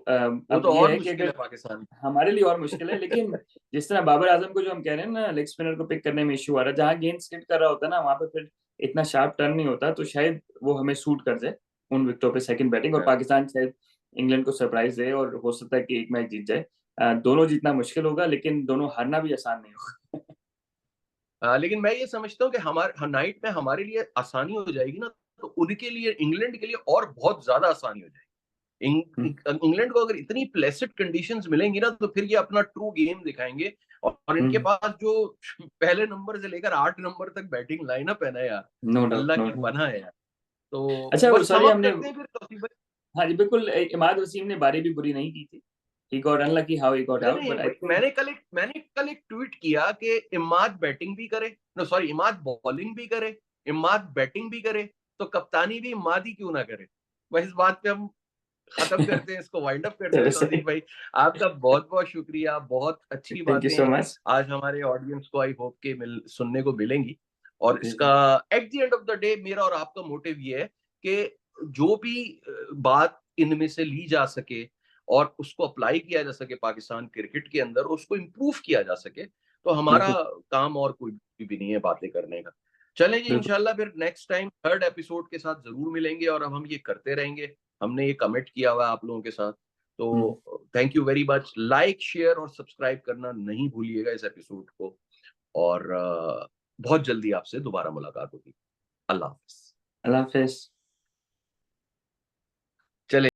अब तो ये और है कि मुश्किल अगर है पाकिस्तान हमारे लिए और मुश्किल है, लेकिन जिस तरह बाबर आजम को जो हम कह रहे हैं ना, लेग स्पिनर को पिक करने में इशू आ रहा है, जहाँ गेंद स्किड कर रहा होता है ना, वहां पे फिर इतना शार्प टर्न नहीं होता, तो शायद वो हमें सूट कर जाए उन विकेटों पे सेकंड बैटिंग, और है। पाकिस्तान शायद इंग्लैंड को सरप्राइज दे, और हो सकता है कि एक मैच जीत जाए। दोनों जीतना मुश्किल होगा, लेकिन दोनों हारना भी आसान नहीं होगा। लेकिन मैं ये समझता हूँ कि हमारे नाइट में हमारे लिए आसानी हो जाएगी ना, तो उनके लिए, इंग्लैंड के लिए और बहुत ज्यादा आसानी हो जाएगी। हुँ, इंग्लैंड को अगर इतनी प्लेसिड कंडीशंस मिलेंगी ना, तो फिर ये अपना ट्रू गेम दिखाएंगे। और हुँ, इनके पास जो पहले नंबर से लेकर 8 नंबर तक बैटिंग लाइनअप है ना यार, नो डाउट, अल्लाह नो की डाउट। पनाह है यार। तो अच्छा, वो बस सम सॉरी अप हमने करते हैं फिर तौसीफ भाई। हाँ जी, बिल्कुल इमाद वसीम ने बारी भी बुरी नहीं की थी। He got unlucky how he got नहीं आउट नहीं बट आई भाई, थिंक मैंने कल एक ट्वीट किया कि इमाद बैटिंग भी करे, नो सॉरी, इमाद बॉलिंग भी करे, इमाद बैटिंग भी करे, तो कप्तानी भी इमाद ही क्यों ना करे। बस इस बात पे हम खत्म करते हैं, इसको वाइंड अप करते हैं। चलो तौसीफ सही। भाई, आपका बहुत बहुत शुक्रिया, बहुत अच्छी थैंक यू सो बातें मच। आज हमारे ऑडियंस को आई होप के सुनने को मिलेंगी। और जी, इसका जी। At the end of the day मेरा और आपका मोटिव ये है कि जो भी बात इनमें से ली जा सके और उसको अप्लाई किया जा सके पाकिस्तान क्रिकेट के अंदर, उसको इम्प्रूव किया जा सके, तो हमारा बिल्कुल, काम और कोई भी नहीं है बातें करने का। चलें जी, बिल्कुल। इंशाल्लाह फिर नेक्स्ट टाइम थर्ड एपिसोड के साथ जरूर मिलेंगे, और अब हम ये करते रहेंगे। हमने ये कमिट किया हुआ है आप लोगों के साथ। हुँ, तो thank you very much. Like, share और सब्सक्राइब करना नहीं भूलिएगा इस एपिसोड को। और बहुत जल्दी आपसे दोबारा मुलाकात होगी। अल्लाह हाफिज। अल्लाह हाफ़िज़। चले।